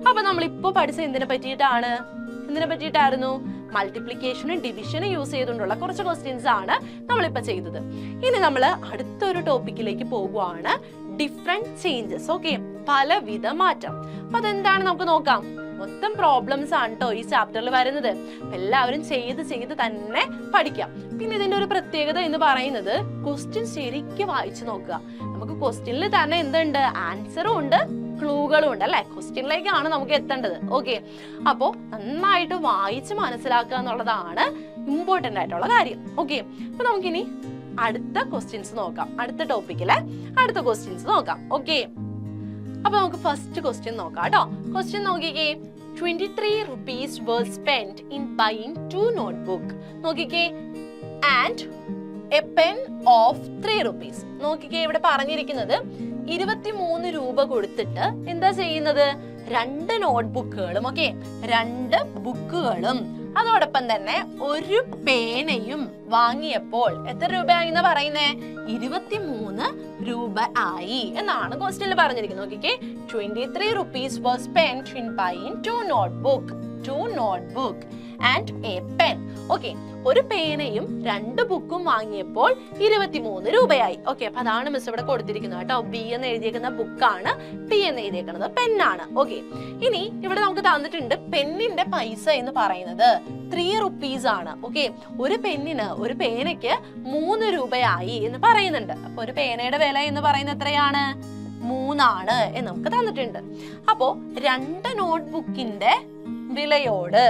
അപ്പൊ നമ്മൾ ഇപ്പൊ പഠിച്ച എന്തിനെ പറ്റിയിട്ടായിരുന്നു? മൾട്ടിപ്ലിക്കേഷനും ഡിവിഷനും യൂസ് ചെയ്തുകൊണ്ടുള്ള കുറച്ച് ക്വസ്റ്റ്യൻസ് ആണ് നമ്മളിപ്പോ ചെയ്തത്. ഇനി നമ്മൾ അടുത്തൊരു ടോപ്പിക്കിലേക്ക് പോകുവാണ്, ഡിഫറെന്റ് ചേഞ്ചസ്. ഓക്കെ, പലവിധ മാറ്റം. അപ്പൊ അതെന്താണ് നമുക്ക് നോക്കാം. മൊത്തം പ്രോബ്ലംസ് ആണ് കേട്ടോ ഈ ചാപ്റ്ററിൽ വരുന്നത്. എല്ലാവരും ചെയ്ത് തന്നെ പഠിക്കാം. പിന്നെ ഇതിന്റെ ഒരു പ്രത്യേകത എന്ന് പറയുന്നത്, ക്വസ്റ്റ്യൻ ശരിക്കും വായിച്ചു നോക്കുക. നമുക്ക് ക്വസ്റ്റ്യനിൽ തന്നെ എന്തുണ്ട്? ആൻസറും ഉണ്ട്, ക്ലൂകളും ഉണ്ട് അല്ലെ? ക്വസ്റ്റ്യനിലേക്കാണ് നമുക്ക് എത്തേണ്ടത്. ഓക്കെ, അപ്പോ നന്നായിട്ട് വായിച്ച് മനസ്സിലാക്കുക എന്നുള്ളതാണ് ഇമ്പോർട്ടന്റ് ആയിട്ടുള്ള കാര്യം. ഓക്കെ, അപ്പൊ നമുക്കിനി അടുത്ത ക്വസ്റ്റ്യൻസ് നോക്കാം. അടുത്ത ടോപ്പിക്കിലെ അടുത്ത ക്വസ്റ്റ്യൻസ് നോക്കാം. ഓക്കെ, അപ്പൊ നമുക്ക് ഫസ്റ്റ് ക്വസ്റ്റ്യൻ നോക്കാം കേട്ടോ. ക്വസ്റ്റ്യൻ നോക്കിക്കേ, 23 rupees were spent in buying 2 notebook. നോക്കിക്കേ, and a pen of 3 rupees. നോക്കിക്കേ, ഇവിടെ പറഞ്ഞിരിക്കുന്നത് 23 രൂപ കൊടുത്തിട്ട് എന്താ ചെയ്യുന്നത്? 2 നോട്ട്ബുക്കുകളും, ഓക്കെ, 2 ബുക്കുകളും അതോടൊപ്പം തന്നെ ഒരു പേനയും വാങ്ങിയപ്പോൾ എത്ര രൂപയായി എന്ന് പറയുന്നേ? 23 രൂപ ആയി എന്നാണ് ക്വസ്റ്റ്യനിൽ പറഞ്ഞിരിക്കുന്നത്. നോക്കിക്കേ, 23 rupees were spent in buying 2 notebook and a pen. Okay, ഒരു പേനയും 2 ബുക്കും വാങ്ങിയപ്പോൾ 23 രൂപയായി. ഓക്കെ, അപ്പൊ അതാണ് മിസ് ഇവിടെ കൊടുത്തിരിക്കുന്നത് കേട്ടോ. ബി എന്ന് എഴുതിയിരിക്കുന്ന ബുക്കാണ്, പി എന്ന് എഴുതിയിരിക്കുന്നത് പെന്നാണ്. ഓക്കെ, ഇനി ഇവിടെ നമുക്ക് തന്നിട്ടുണ്ട് പെന്നിന്റെ പൈസ എന്ന് പറയുന്നത് 3 rupees ആണ്. ഓക്കെ, ഒരു പേനയ്ക്ക് 3 രൂപയായി എന്ന് പറയുന്നുണ്ട്. അപ്പൊ ഒരു പേനയുടെ വില എന്ന് പറയുന്നത് എത്രയാണ്? 3 ആണ് എന്ന് നമുക്ക് തന്നിട്ടുണ്ട്. അപ്പോ 2 നോട്ട്ബുക്കിന്റെ വിലയോട്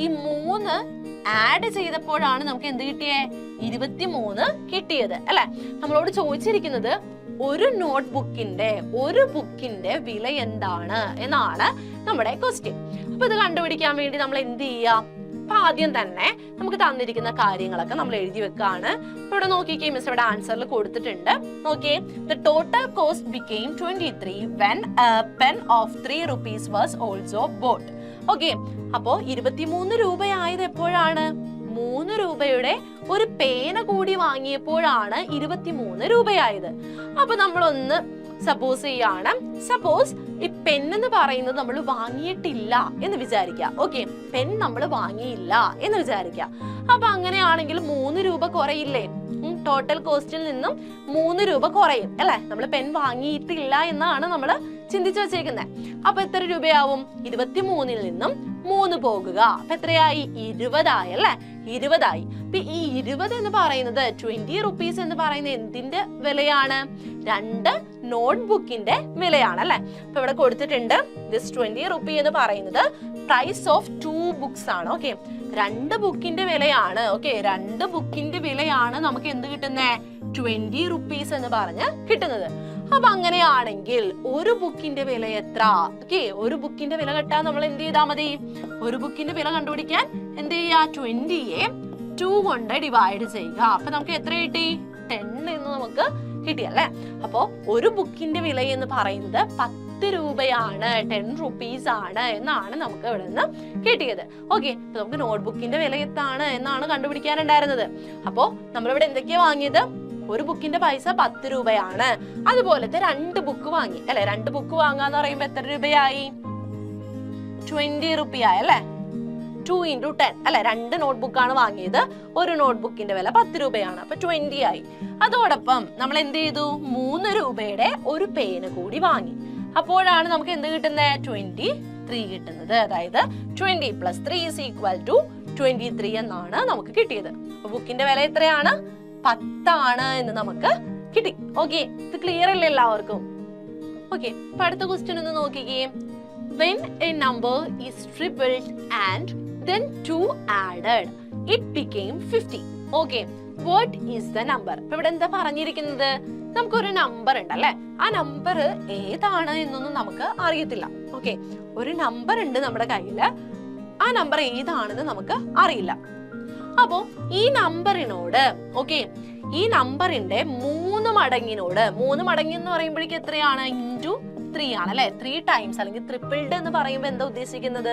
ഈ 3 ആഡ് ചെയ്തപ്പോഴാണ് നമുക്ക് എന്ത് കിട്ടിയേ? 23 കിട്ടിയത് അല്ലെ? നമ്മളോട് ചോദിച്ചിരിക്കുന്നത് ഒരു ബുക്കിന്റെ വില എന്താണ് എന്നാണ് നമ്മുടെ ക്വസ്റ്റ്യൻ. അപ്പൊ ഇത് കണ്ടുപിടിക്കാൻ വേണ്ടി നമ്മൾ എന്ത് ചെയ്യാം? അപ്പൊ ആദ്യം തന്നെ നമുക്ക് തന്നിരിക്കുന്ന കാര്യങ്ങളൊക്കെ നമ്മൾ എഴുതി വെക്കാണ്. ഇവിടെ നോക്കിക്കേ, മിസ് ഇവിടെ ആൻസറിൽ കൊടുത്തിട്ടുണ്ട്. നോക്കിയേ, the total cost became 23 when a pen of 3 rupees was also bought. Okay, അപ്പോ 23 രൂപയായത് എപ്പോഴാണ്? 3 രൂപയുടെ ഒരു പേന കൂടി വാങ്ങിയപ്പോഴാണ് 23 രൂപയായത്. അപ്പൊ നമ്മളൊന്ന് സപ്പോസ് ചെയ്യാണ്. സപ്പോസ് ഈ പെൻ എന്ന് പറയുന്നത് നമ്മൾ വാങ്ങിയിട്ടില്ല എന്ന് വിചാരിക്കുക. ഓക്കെ, പെൻ നമ്മൾ വാങ്ങിയില്ല എന്ന് വിചാരിക്കുക. അപ്പൊ അങ്ങനെയാണെങ്കിൽ 3 രൂപ കുറയില്ലേ? ടോട്ടൽ കോസ്റ്റിൽ നിന്നും 3 രൂപ കുറയും അല്ലെ? നമ്മൾ പെൻ വാങ്ങിയിട്ടില്ല എന്നാണ് നമ്മൾ ചിന്തിച്ചു വെച്ചേക്കുന്നത്. അപ്പൊ എത്ര രൂപയാവും? 23 നിന്നും 3 പോകുക. അപ്പൊ എത്രയായി? 20 ആയി അല്ലെ? 20 ആയി. അപ്പൊ ഈ 20 എന്ന് പറയുന്നത് 20 റുപ്പീസ് എന്ന് പറയുന്നത് എന്തിന്റെ വിലയാണ്? 2 നോട്ട്ബുക്കിന്റെ വിലയാണ് അല്ലെ? അപ്പൊ ഇവിടെ കൊടുത്തിട്ടുണ്ട് ദിസ് 20 റുപ്പി എന്ന് പറയുന്നത് പ്രൈസ് ഓഫ് 2 ബുക്സ് ആണ്. ഓക്കെ, 2 ബുക്കിന്റെ വിലയാണ്. ഓക്കെ, 2 ബുക്കിന്റെ വിലയാണ് നമുക്ക് എന്ത് കിട്ടുന്നേ? 20 റുപ്പീസ് എന്ന് പറഞ്ഞ് കിട്ടുന്നത്. അപ്പൊ അങ്ങനെയാണെങ്കിൽ ഒരു ബുക്കിന്റെ വില എത്ര? ഓക്കെ, ഒരു ബുക്കിന്റെ വില കിട്ടാൻ നമ്മൾ എന്ത് ചെയ്താൽ മതി? ഒരു ബുക്കിന്റെ വില കണ്ടുപിടിക്കാൻ എന്ത് ചെയ്യാ? 20യെ 2 കൊണ്ട് ഡിവൈഡ് ചെയ്യുക. അപ്പൊ നമുക്ക് എത്ര കിട്ടി? 10 എന്ന് നമുക്ക് കിട്ടിയല്ലേ? അപ്പൊ ഒരു ബുക്കിന്റെ വില എന്ന് പറയുന്നത് 10 രൂപയാണ്, 10 റുപ്പീസ് ആണ് എന്നാണ് നമുക്ക് ഇവിടെ നിന്ന് കിട്ടിയത്. ഓക്കെ, നമുക്ക് നോട്ട്ബുക്കിന്റെ വില എത്താണ് എന്നാണ് കണ്ടുപിടിക്കാനുണ്ടായിരുന്നത്. അപ്പോ നമ്മളിവിടെ എന്തൊക്കെയാ വാങ്ങിയത്? ഒരു ബുക്കിന്റെ പൈസ 10 രൂപയാണ്. അതുപോലത്തെ 2 ബുക്ക് വാങ്ങി അല്ലെ? 2 ബുക്ക് വാങ്ങാന്ന് പറയുമ്പോ എത്ര രൂപയായി? 20 റുപ്പിയായി അല്ലെ? 2 × 10 അല്ലെ? 2 നോട്ട്ബുക്കാണ് വാങ്ങിയത്. ഒരു നോട്ട്ബുക്കിന്റെ വില 10 രൂപയാണ്. അപ്പൊ 20 ആയി. അതോടൊപ്പം നമ്മൾ എന്ത് ചെയ്തു? 3 രൂപയുടെ ഒരു പേന കൂടി വാങ്ങി. അപ്പോഴാണ് നമുക്ക് എന്ത് കിട്ടുന്നത്? 23 കിട്ടുന്നത്. അതായത് 20 + 3 = 23 എന്നാണ് നമുക്ക് കിട്ടിയത്. അപ്പൊ ബുക്കിന്റെ വില എത്രയാണ്? 10 ആണ് എന്ന് നമുക്ക് കിട്ടി. ഓക്കെ, ഇത് ക്ലിയർ അല്ലേ എല്ലാവർക്കും? ഓക്കെ, അപ്പൊ അടുത്ത ക്വസ്റ്റ്യൻ ഒന്ന് നോക്കിക്കേ. When a number is tripled and then 2 added, it became 50. Okay, what is the number? ഇപ്പൊ ഇവിടെ എന്താ പറഞ്ഞിരിക്കുന്നത്? നമുക്കൊരു നമ്പർ ഉണ്ട് അല്ലെ? ആ നമ്പർ ഏതാണ് എന്നൊന്നും നമുക്ക് അറിയത്തില്ല. ഓക്കെ, ഒരു നമ്പർ ഉണ്ട് നമ്മുടെ കയ്യില്. ആ നമ്പർ ഏതാണെന്ന് നമുക്ക് അറിയില്ല. അപ്പോ ഈ നമ്പറിനോട് ഈ നമ്പറിന്റെ 3 മടങ്ങിനോട്, 3 മടങ്ങി എന്ന് പറയുമ്പോഴേക്ക് എത്രയാണ്? × 3 ആണ് അല്ലെ? 3 ടൈംസ് അല്ലെങ്കിൽ ട്രിപ്പിൾഡ് എന്ന് പറയുമ്പോൾ എന്താ ഉദ്ദേശിക്കുന്നത്?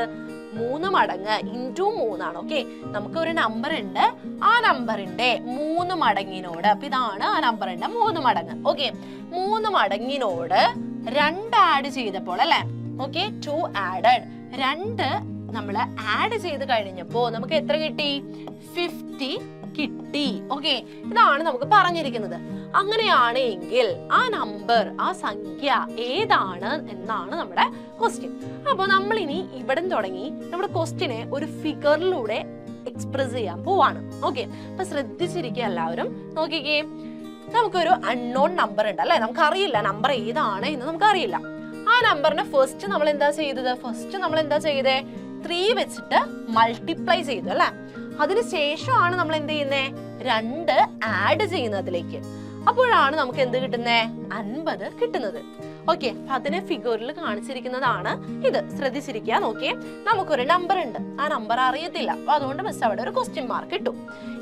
3 മടങ്ങ് × 3 ആണ്. ഓക്കെ, നമുക്ക് ഒരു നമ്പർ ഉണ്ട്. ആ നമ്പറിന്റെ 3 മടങ്ങിനോട്, അപ്പൊ ഇതാണ് ആ നമ്പറിന്റെ 3 മടങ്ങ്. ഓക്കെ, 3 മടങ്ങിനോട് 2 ആഡ് ചെയ്തപ്പോൾ അല്ലെ? ഓക്കെ, 2 ആഡഡ്, 2 നമ്മൾ ആഡ് ചെയ്ത് കഴിഞ്ഞപ്പോ നമുക്ക് എത്ര കിട്ടി? 50 കിട്ടി. ഓക്കെ, ഇതാണ് നമുക്ക് പറഞ്ഞിരിക്കുന്നത്. അങ്ങനെയാണ് എങ്കിൽ ആ നമ്പർ, ആ സംഖ്യ ഏതാണ് എന്നാണ് നമ്മുടെ ക്വസ്റ്റ്യൻ. അപ്പൊ നമ്മൾ ഇനി ഇവിടെ തുടങ്ങി നമ്മുടെ ക്വസ്റ്റ്യനെ ഒരു ഫിഗറിലൂടെ എക്സ്പ്രസ് ചെയ്യാൻ പോവാണ്. ഓക്കെ, അപ്പൊ ശ്രദ്ധിച്ചിരിക്കുക എല്ലാവരും. നോക്കിക്കേ, നമുക്കൊരു അൺനോൺ നമ്പർ ഉണ്ട് അല്ലെ? നമുക്കറിയില്ല നമ്പർ ഏതാണ് എന്ന് നമുക്കറിയില്ല. ആ നമ്പറിനെ ഫസ്റ്റ് നമ്മൾ എന്താ ചെയ്തത്? 3 വെച്ചിട്ട് മൾട്ടിപ്ലൈ ചെയ്തു അല്ലെ? അതിനുശേഷമാണ് നമ്മൾ എന്ത് ചെയ്യുന്നേ? 2 ആഡ് ചെയ്യുന്നതിലേക്ക്. അപ്പോഴാണ് നമുക്ക് എന്ത് കിട്ടുന്നേ? 50 കിട്ടുന്നത്. ഓക്കെ, അതിനെ ഫിഗറിൽ കാണിച്ചിരിക്കുന്നതാണ് ഇത്. ശ്രദ്ധിച്ചിരിക്കുക. നോക്കിയേ, നമുക്കൊരു നമ്പർ ഉണ്ട്. ആ നമ്പർ അറിയത്തില്ല. അപ്പൊ അതുകൊണ്ട് മിസ് അവിടെ ഒരു ക്വസ്റ്റ്യൻ മാർക്ക് ഇട്ടു.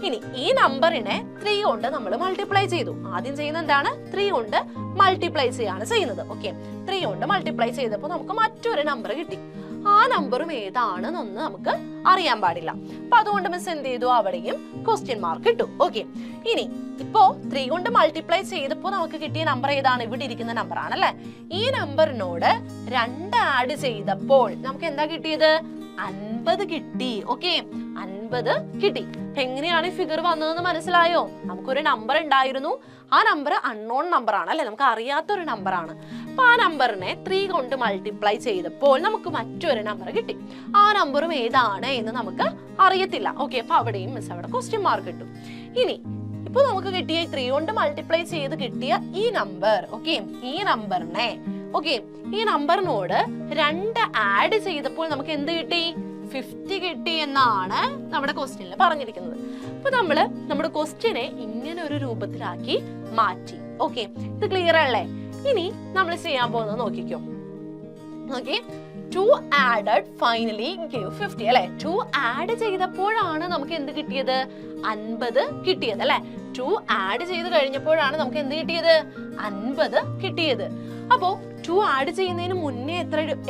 ഇനി ഈ നമ്പറിനെ 3 കൊണ്ട് നമ്മൾ മൾട്ടിപ്ലൈ ചെയ്തു. ആദ്യം ചെയ്യുന്നത് എന്താണ്? 3 കൊണ്ട് മൾട്ടിപ്ലൈ ചെയ്യാണ് ചെയ്യുന്നത്. ഓക്കെ, 3 കൊണ്ട് മൾട്ടിപ്ലൈ ചെയ്തപ്പോൾ നമുക്ക് മറ്റൊരു നമ്പർ കിട്ടി. ആ നമ്പറും ഏതാണെന്നൊന്നും നമുക്ക് അറിയാൻ പാടില്ല. അപ്പൊ അതുകൊണ്ട് മിസ് എന്ത് ചെയ്തു? അവിടെയും ക്വസ്റ്റ്യൻ മാർക്ക് ഇട്ടു. ഓക്കെ, ഇനി ഇപ്പോ 3 കൊണ്ട് മൾട്ടിപ്ലൈ ചെയ്തപ്പോ നമുക്ക് കിട്ടിയ നമ്പർ ഏതാണ്? ഇവിടെ ഇരിക്കുന്ന നമ്പർ ആണല്ലേ? ഈ നമ്പറിനോട് 2 ആഡ് ചെയ്തപ്പോൾ നമുക്ക് എന്താ കിട്ടിയത്? 50 കിട്ടി. ഓക്കെ, 50 കിട്ടി. എങ്ങനെയാണ് ഈ ഫിഗർ വന്നതെന്ന് മനസ്സിലായോ? നമുക്കൊരു നമ്പർ ഉണ്ടായിരുന്നു. ആ നമ്പർ അൺനോൺ നമ്പർ ആണ് അല്ലെ? നമുക്ക് അറിയാത്തൊരു നമ്പർ ആണ്. അപ്പൊ ആ നമ്പറിനെ 3 കൊണ്ട് മൾട്ടിപ്ലൈ ചെയ്തപ്പോൾ നമുക്ക് മറ്റൊരു നമ്പർ കിട്ടി. ആ നമ്പറും ഏതാണ് എന്ന് നമുക്ക് അറിയത്തില്ല. ഓക്കെ, അപ്പൊ അവിടെയും മിസ് അവിടെ ക്വസ്റ്റ്യൻ മാർക്ക് കിട്ടും. ഇനി ഇപ്പൊ നമുക്ക് കിട്ടിയ 3 കൊണ്ട് മൾട്ടിപ്ലൈ ചെയ്ത് കിട്ടിയ ഈ നമ്പർ, ഓക്കെ, ഈ നമ്പറിനോട് 2 ആഡ് ചെയ്തപ്പോൾ നമുക്ക് എന്ത് കിട്ടി? 50 കിട്ടി എന്നാണ് നമ്മുടെ ക്വസ്റ്റ്യനിൽ പറഞ്ഞിരിക്കുന്നത്. അപ്പൊ നമ്മള് നമ്മുടെ ക്വസ്റ്റ്യനെ ഇങ്ങനെ ഒരു രൂപത്തിലാക്കി മാറ്റി. ഓക്കെ, ഇത് ക്ലിയർ അല്ലേ? ഇനി നമ്മൾ ചെയ്യാൻ പോകുന്നത് നോക്കിക്കോ. നോക്കി, 2 added finally give 50 അല്ലെ. 2 ആഡ് ചെയ്തപ്പോഴാണ് നമുക്ക് എന്ത് കിട്ടിയത്? 50 കിട്ടിയത് അല്ലെ. 2 ആഡ് ചെയ്ത് കഴിഞ്ഞപ്പോഴാണ് നമുക്ക് എന്ത് കിട്ടിയത്? 50 കിട്ടിയത്. അപ്പോ 2 ആഡ് ചെയ്യുന്നതിന് മുന്നേ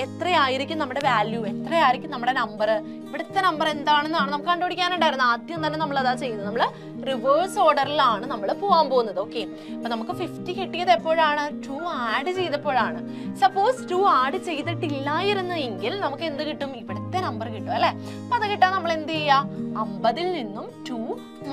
എത്രയായിരിക്കും നമ്മുടെ വാല്യൂ, എത്രയായിരിക്കും നമ്മുടെ നമ്പർ? ഇവിടുത്തെ നമ്പർ എന്താണെന്നാണ് നമുക്ക് കണ്ടുപിടിക്കാനുണ്ടായിരുന്നത്. ആദ്യം തന്നെ നമ്മൾ അതാ ചെയ്യുന്നത്, നമ്മൾ റിവേഴ്സ് ഓർഡറിലാണ് നമ്മൾ പോകാൻ പോകുന്നത്. ഓക്കെ, അപ്പൊ നമുക്ക് 50 കിട്ടിയത് എപ്പോഴാണ്? 2 ആഡ് ചെയ്തപ്പോഴാണ്. സപ്പോസ് 2 ആഡ് ചെയ്തിട്ടില്ലായിരുന്നെങ്കിൽ നമുക്ക് എന്ത് കിട്ടും? ഇവിടുത്തെ നമ്പർ കിട്ടും അല്ലെ. അപ്പൊ അത് കിട്ടാൻ നമ്മൾ എന്ത് ചെയ്യുക? 50-ൽ നിന്നും 2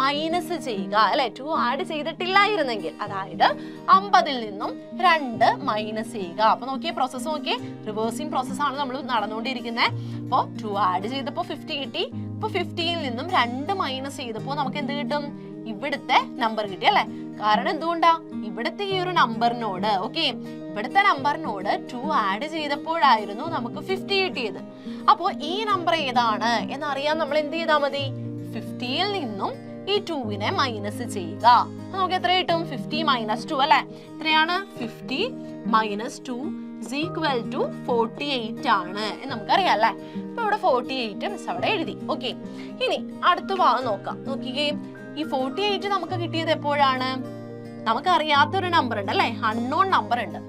മൈനസ് ചെയ്യുക അല്ലെ. 2 ആഡ് ചെയ്തിട്ടില്ലായിരുന്നെങ്കിൽ, അതായത് 50-ൽ നിന്നും 2 മൈനസ് ചെയ്യുക. അപ്പൊ നോക്കിയേ, പ്രോസസ് നോക്കിയേ, റിവേഴ്സിംഗ് പ്രോസസ് ആണ് നമ്മൾ നടന്നുകൊണ്ടിരിക്കുന്നത്. അപ്പൊ 2 ആഡ് ചെയ്തപ്പോ 50 കിട്ടി. അപ്പൊ 50-ൽ നിന്നും 2 മൈനസ് ചെയ്തപ്പോ നമുക്ക് എന്ത് കിട്ടും? ഇവിടുത്തെ നമ്പർ കിട്ടി അല്ലെ. കാരണം എന്തുകൊണ്ടാ? ഇവിടുത്തെ ഈ ഒരു നമ്പറിനോട്, ഓക്കെ, ഇവിടുത്തെ നമ്പറിനോട് 2 ആഡ് ചെയ്തപ്പോഴായിരുന്നു നമുക്ക് 50 കിട്ടിയത്. അപ്പോ ഈ നമ്പർ ഏതാണ് എന്നറിയാൻ നമ്മൾ എന്ത് ചെയ്താൽ മതി? 50-ൽ നിന്നും ഈ 2-നെ മൈനസ് ചെയ്യുക. നമുക്ക് എത്ര കിട്ടും? 50 മൈനസ് 2 അല്ലെ. എത്രയാണ്? 50 മൈനസ് 2 is equal to 48 ആണ് എന്ന് നമുക്കറിയാം അല്ലെ. അപ്പൊ ഇവിടെ 48 മിസ് അവിടെ എഴുതി. ഓക്കെ, ഇനി അടുത്ത ഭാഗം നോക്കാം. നോക്കിക്കേ, ഈ 48 നമുക്ക് കിട്ടിയത് എപ്പോഴാണ്? നമുക്കറിയാത്തൊരു നമ്പർ ഉണ്ട് അല്ലെ, അൺനോൺ നമ്പർ ഉണ്ട്.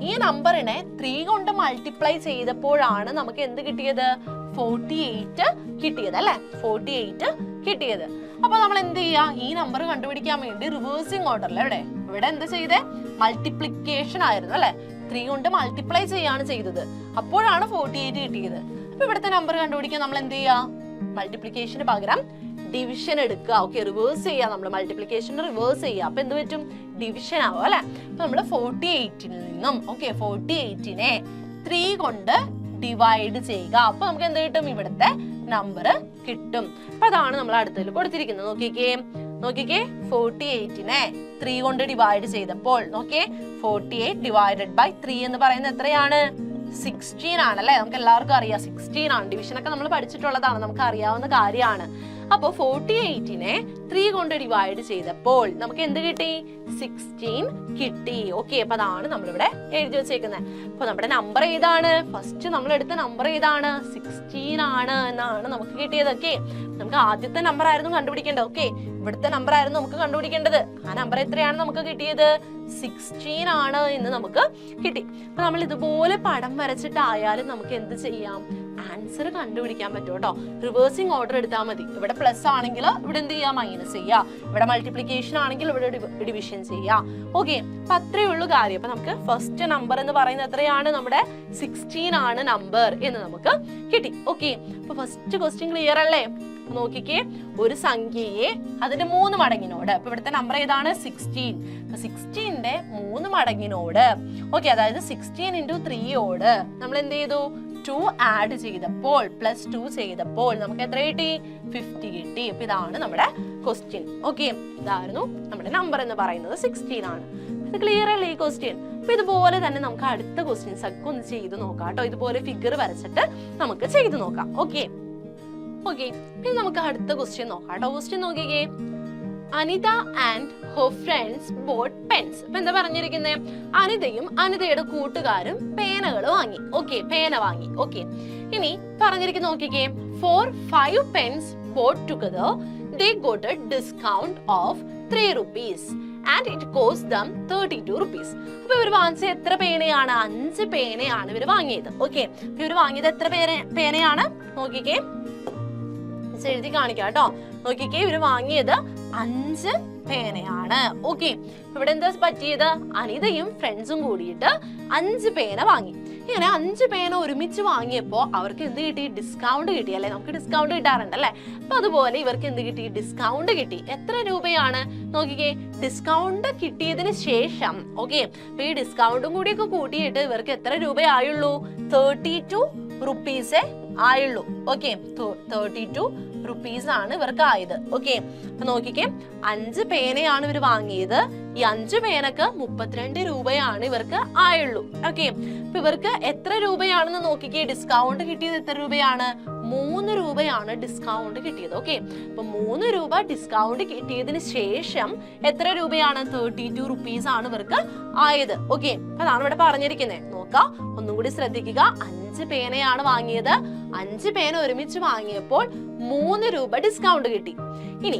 ഈ നമ്പറിനെ 3 കൊണ്ട് മൾട്ടിപ്ലൈ ചെയ്തപ്പോഴാണ് നമുക്ക് എന്ത് കിട്ടിയത്? 48 കിട്ടിയത് അല്ലെ. 48 കിട്ടിയത്. അപ്പൊ നമ്മൾ എന്ത് ചെയ്യാ? ഈ നമ്പർ കണ്ടുപിടിക്കാൻ വേണ്ടി റിവേഴ്സിംഗ് ഓർഡറിൽ ഇവിടെ എന്ത് ചെയ്തേ? മൾട്ടിപ്ലിക്കേഷൻ ആയിരുന്നു അല്ലെ. 3 കൊണ്ട് മൾട്ടിപ്ലൈ ചെയ്യാണ് ചെയ്തത്. അപ്പോഴാണ് 48 കിട്ടിയത്. അപ്പൊ ഇവിടുത്തെ നമ്പർ കണ്ടുപിടിക്കാൻ നമ്മൾ എന്ത് ചെയ്യാ? മൾട്ടിപ്ലിക്കേഷന് പകരം ഡിവിഷൻ എടുക്കുക. ഓക്കെ, റിവേഴ്സ് ചെയ്യാം. നമ്മൾ മൾട്ടിപ്ലിക്കേഷൻ റിവേഴ്സ് ചെയ്യാം. അപ്പൊ എന്ത് പറ്റും? ഡിവിഷൻ ആവും അല്ലെ. അപ്പൊ നമ്മൾ 48-ൽ നിന്നും, ഓക്കെ, 48-നെ 3 കൊണ്ട് ഡിവൈഡ് ചെയ്യുക. അപ്പൊ നമുക്ക് എന്ത് കിട്ടും? ഇവിടുത്തെ നമ്പർ കിട്ടും. അപ്പൊ അതാണ് നമ്മൾ അടുത്തതിൽ കൊടുത്തിരിക്കുന്നത്. നോക്കിക്കേ, 48-നെ 3 കൊണ്ട് ഡിവൈഡ് ചെയ്തപ്പോൾ, നോക്കിയേ, 48 ഡിവൈഡഡ് ബൈ 3 എന്ന് പറയുന്നത് എത്രയാണ്? 16 ആണല്ലേ. നമുക്ക് എല്ലാവർക്കും അറിയാം 16 ആണ്. ഡിവിഷൻ ഒക്കെ നമ്മൾ പഠിച്ചിട്ടുള്ളതാണ്, നമുക്ക് അറിയാവുന്ന കാര്യമാണ്. അപ്പൊ 48-നെ 3 കൊണ്ട് ഡിവൈഡ് ചെയ്തപ്പോൾ നമുക്ക് എന്ത് കിട്ടി? 16 കിട്ടി. ഓക്കെ, അപ്പൊ അതാണ് നമ്മളിവിടെ എഴുതി വെച്ചേക്കുന്നത്. അപ്പൊ നമ്മുടെ നമ്പർ ഏതാണ്? ഫസ്റ്റ് നമ്മൾ എടുത്ത നമ്പർ ഏതാണ്? 16 ആണ് എന്നാണ് നമുക്ക് കിട്ടിയത്. ഓക്കെ, നമുക്ക് ആദ്യത്തെ നമ്പർ ആയിരുന്നു കണ്ടുപിടിക്കേണ്ടത്. ഓക്കെ, ഇവിടുത്തെ നമ്പർ ആയിരുന്നു നമുക്ക് കണ്ടുപിടിക്കേണ്ടത്. ആ നമ്പർ എത്രയാണ് നമുക്ക് കിട്ടിയത്? 16 ആണ് എന്ന് നമുക്ക് കിട്ടി. അപ്പൊ നമ്മൾ ഇതുപോലെ പടം വരച്ചിട്ടായാലും നമുക്ക് എന്ത് ചെയ്യാം? ആൻസർ കണ്ടുപിടിക്കാൻ പറ്റും കേട്ടോ. റിവേഴ്സിംഗ് ഓർഡർ എടുത്താൽ മതി. ഇവിടെ പ്ലസ് ആണെങ്കിൽ ഇവിടെ എന്ത് ചെയ്യാം? മൈനസ് ചെയ്യാം. ഇവിടെ മൾട്ടിപ്ലിക്കേഷൻ ആണെങ്കിൽ ഇവിടെ ഡിവിഷൻ ചെയ്യാം. ഓക്കെ, അപ്പൊ അത്രയേ ഉള്ളൂ കാര്യം. അപ്പൊ നമുക്ക് ഫസ്റ്റ് നമ്പർ എന്ന് പറയുന്നത് എത്രയാണ്? നമ്മുടെ 16 ആണ് നമ്പർ എന്ന് നമുക്ക് കിട്ടി. ഓക്കെ, അപ്പൊ ഫസ്റ്റ് ക്വസ്റ്റ്യൻ ക്ലിയർ അല്ലേ? നോക്കിക്കേ, ഒരു സംഖ്യയെ അതിന്റെ 3 മടങ്ങിനോട്, അപ്പൊ ഇവിടുത്തെ നമ്പർ ഏതാണ്? 16. 16-ന്റെ 3 മടങ്ങിനോട്, ഓക്കെ, അതായത് 16 × 3-യോട് നമ്മൾ എന്ത് ചെയ്തു? 2 ആഡ് ചെയ്തപ്പോൾ, +2 ചെയ്തപ്പോൾ നമുക്ക് എത്ര കിട്ടി? 50 കിട്ടി. അപ്പൊ ഇതാണ് നമ്മുടെ ക്വസ്റ്റ്യൻ. ഓക്കെ, ഇതായിരുന്നു നമ്മുടെ നമ്പർ എന്ന് പറയുന്നത് 16 ആണ്. ഇത് ക്ലിയർ അല്ലേ ഈ ക്വസ്റ്റ്യൻ? അപ്പൊ ഇതുപോലെ തന്നെ നമുക്ക് അടുത്ത ക്വസ്റ്റ്യൻസ് ഒക്കെ ഒന്ന് ചെയ്ത് നോക്കാം കേട്ടോ. ഇതുപോലെ ഫിഗർ വരച്ചിട്ട് നമുക്ക് ചെയ്ത് നോക്കാം. ഓക്കെ, പിന്നെ നമുക്ക് അടുത്ത ക്വസ്റ്റ്യൻ നോക്കാം കേട്ടോ. ക്വസ്റ്റ്യൻ നോക്കിക്കേ, Anita and her friends bought pens. അപ്പൊ എന്താ പറഞ്ഞിരിക്കുന്നത്? അനിതയും അനിതയുടെ കൂട്ടുകാരും പേനകൾ വാങ്ങി. ഓക്കെ, പേന വാങ്ങി. ഓക്കെ, ഇനി പറഞ്ഞിരിക്കുന്ന നോക്കിക്കേ, for 5 pens bought together they got a discount of 3 rupees and it cost them 32 rupees. അപ്പൊ ഇവർ വാങ്ങിച്ച എത്ര പേനയാണ്? 5 പേനയാണ് ഇവർ വാങ്ങിയത്. ഓക്കെ, ഇവർ വാങ്ങിയത് എത്ര പേനയാണ്? നോക്കിക്കേ, എഴുതി കാണിക്കാം കേട്ടോ. നോക്കിക്കേ, ഇവര് വാങ്ങിയത് 5 പേനയാണ്. ഓക്കെ, ഇവിടെ എന്താ പറ്റിയത്? അനിതയും ഫ്രണ്ട്സും കൂടിയിട്ട് 5 പേന വാങ്ങി. ഇങ്ങനെ 5 പേന ഒരുമിച്ച് വാങ്ങിയപ്പോ അവർക്ക് എന്ത് കിട്ടി? ഡിസ്കൗണ്ട് കിട്ടി അല്ലെ. നമുക്ക് ഡിസ്കൗണ്ട് കിട്ടാറുണ്ട് അല്ലെ. അപ്പൊ അതുപോലെ ഇവർക്ക് എന്ത് കിട്ടി? ഡിസ്കൗണ്ട് കിട്ടി. എത്ര രൂപയാണ്? നോക്കിക്കേ, ഡിസ്കൗണ്ട് കിട്ടിയതിന് ശേഷം, ഓക്കെ, അപ്പൊ ഈ ഡിസ്കൗണ്ടും കൂടിയൊക്കെ കൂട്ടിയിട്ട് ഇവർക്ക് എത്ര രൂപയായുള്ളൂ? 32 rupees ആയുള്ളൂ. ഓക്കെ, 32 റുപ്പീസ് ആണ് ഇവർക്ക് ആയത്. ഓക്കെ, അപ്പൊ നോക്കിക്കേ, 5 പേനയാണ് ഇവർ വാങ്ങിയത്. ഈ 5 പേനക്ക് 32 രൂപയാണ് ഇവർക്ക് ആയുള്ളൂ. ഓക്കെ, അപ്പൊ ഇവർക്ക് എത്ര രൂപയാണെന്ന് നോക്കിക്കേ. ഡിസ്കൗണ്ട് കിട്ടിയത് എത്ര രൂപയാണ്? 3 രൂപയാണ് ഡിസ്കൗണ്ട് കിട്ടിയത്. ഓക്കെ, അപ്പൊ 3 രൂപ ഡിസ്കൗണ്ട് കിട്ടിയതിന് ശേഷം എത്ര രൂപയാണ്? 32 റുപ്പീസ് ആണ് ഇവർക്ക് ആയത്. ഓക്കെ, അതാണ് ഇവിടെ പറഞ്ഞിരിക്കുന്നത്. നോക്കാം, ഒന്നും കൂടി ശ്രദ്ധിക്കുക. 5 പേനയാണ് വാങ്ങിയത്. 5 പേന ഒരുമിച്ച് വാങ്ങിയപ്പോൾ 3 രൂപ ഡിസ്കൗണ്ട് കിട്ടി. ഇനി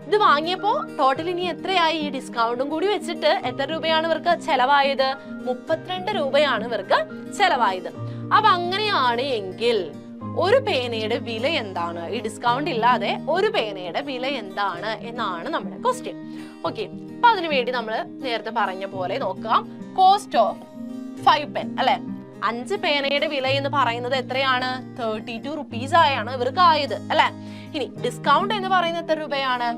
ഇത് വാങ്ങിയപ്പോ ടോട്ടൽ ഇനി എത്രയായി? ഈ ഡിസ്കൗണ്ടും കൂടി വെച്ചിട്ട് എത്ര രൂപയാണ് ഇവർക്ക് ചെലവായത്? 32 രൂപയാണ് ഇവർക്ക് ചെലവായത്. അപ്പൊ അങ്ങനെയാണ് എങ്കിൽ ഒരു പേനയുടെ വില എന്താണ്? ഈ ഡിസ്കൗണ്ട് ഇല്ലാതെ ഒരു പേനയുടെ വില എന്താണ് എന്നാണ് നമ്മുടെ ക്വസ്റ്റ്യൻ. ഓക്കെ, അപ്പൊ അതിനുവേണ്ടി നമ്മൾ നേരത്തെ പറഞ്ഞ പോലെ നോക്കാം. കോസ്റ്റ് ഓഫ് 5 പെൻ അല്ലെ, 5 പേനയുടെ വില എന്ന് പറയുന്നത് എത്രയാണ്? 32 റുപ്പീസ് ആയാണ് ഇവർക്ക് ആയത് അല്ലെ. ഇനി ഡിസ്കൗണ്ട് എന്ന് പറയുന്നത് എത്ര രൂപയാണ്?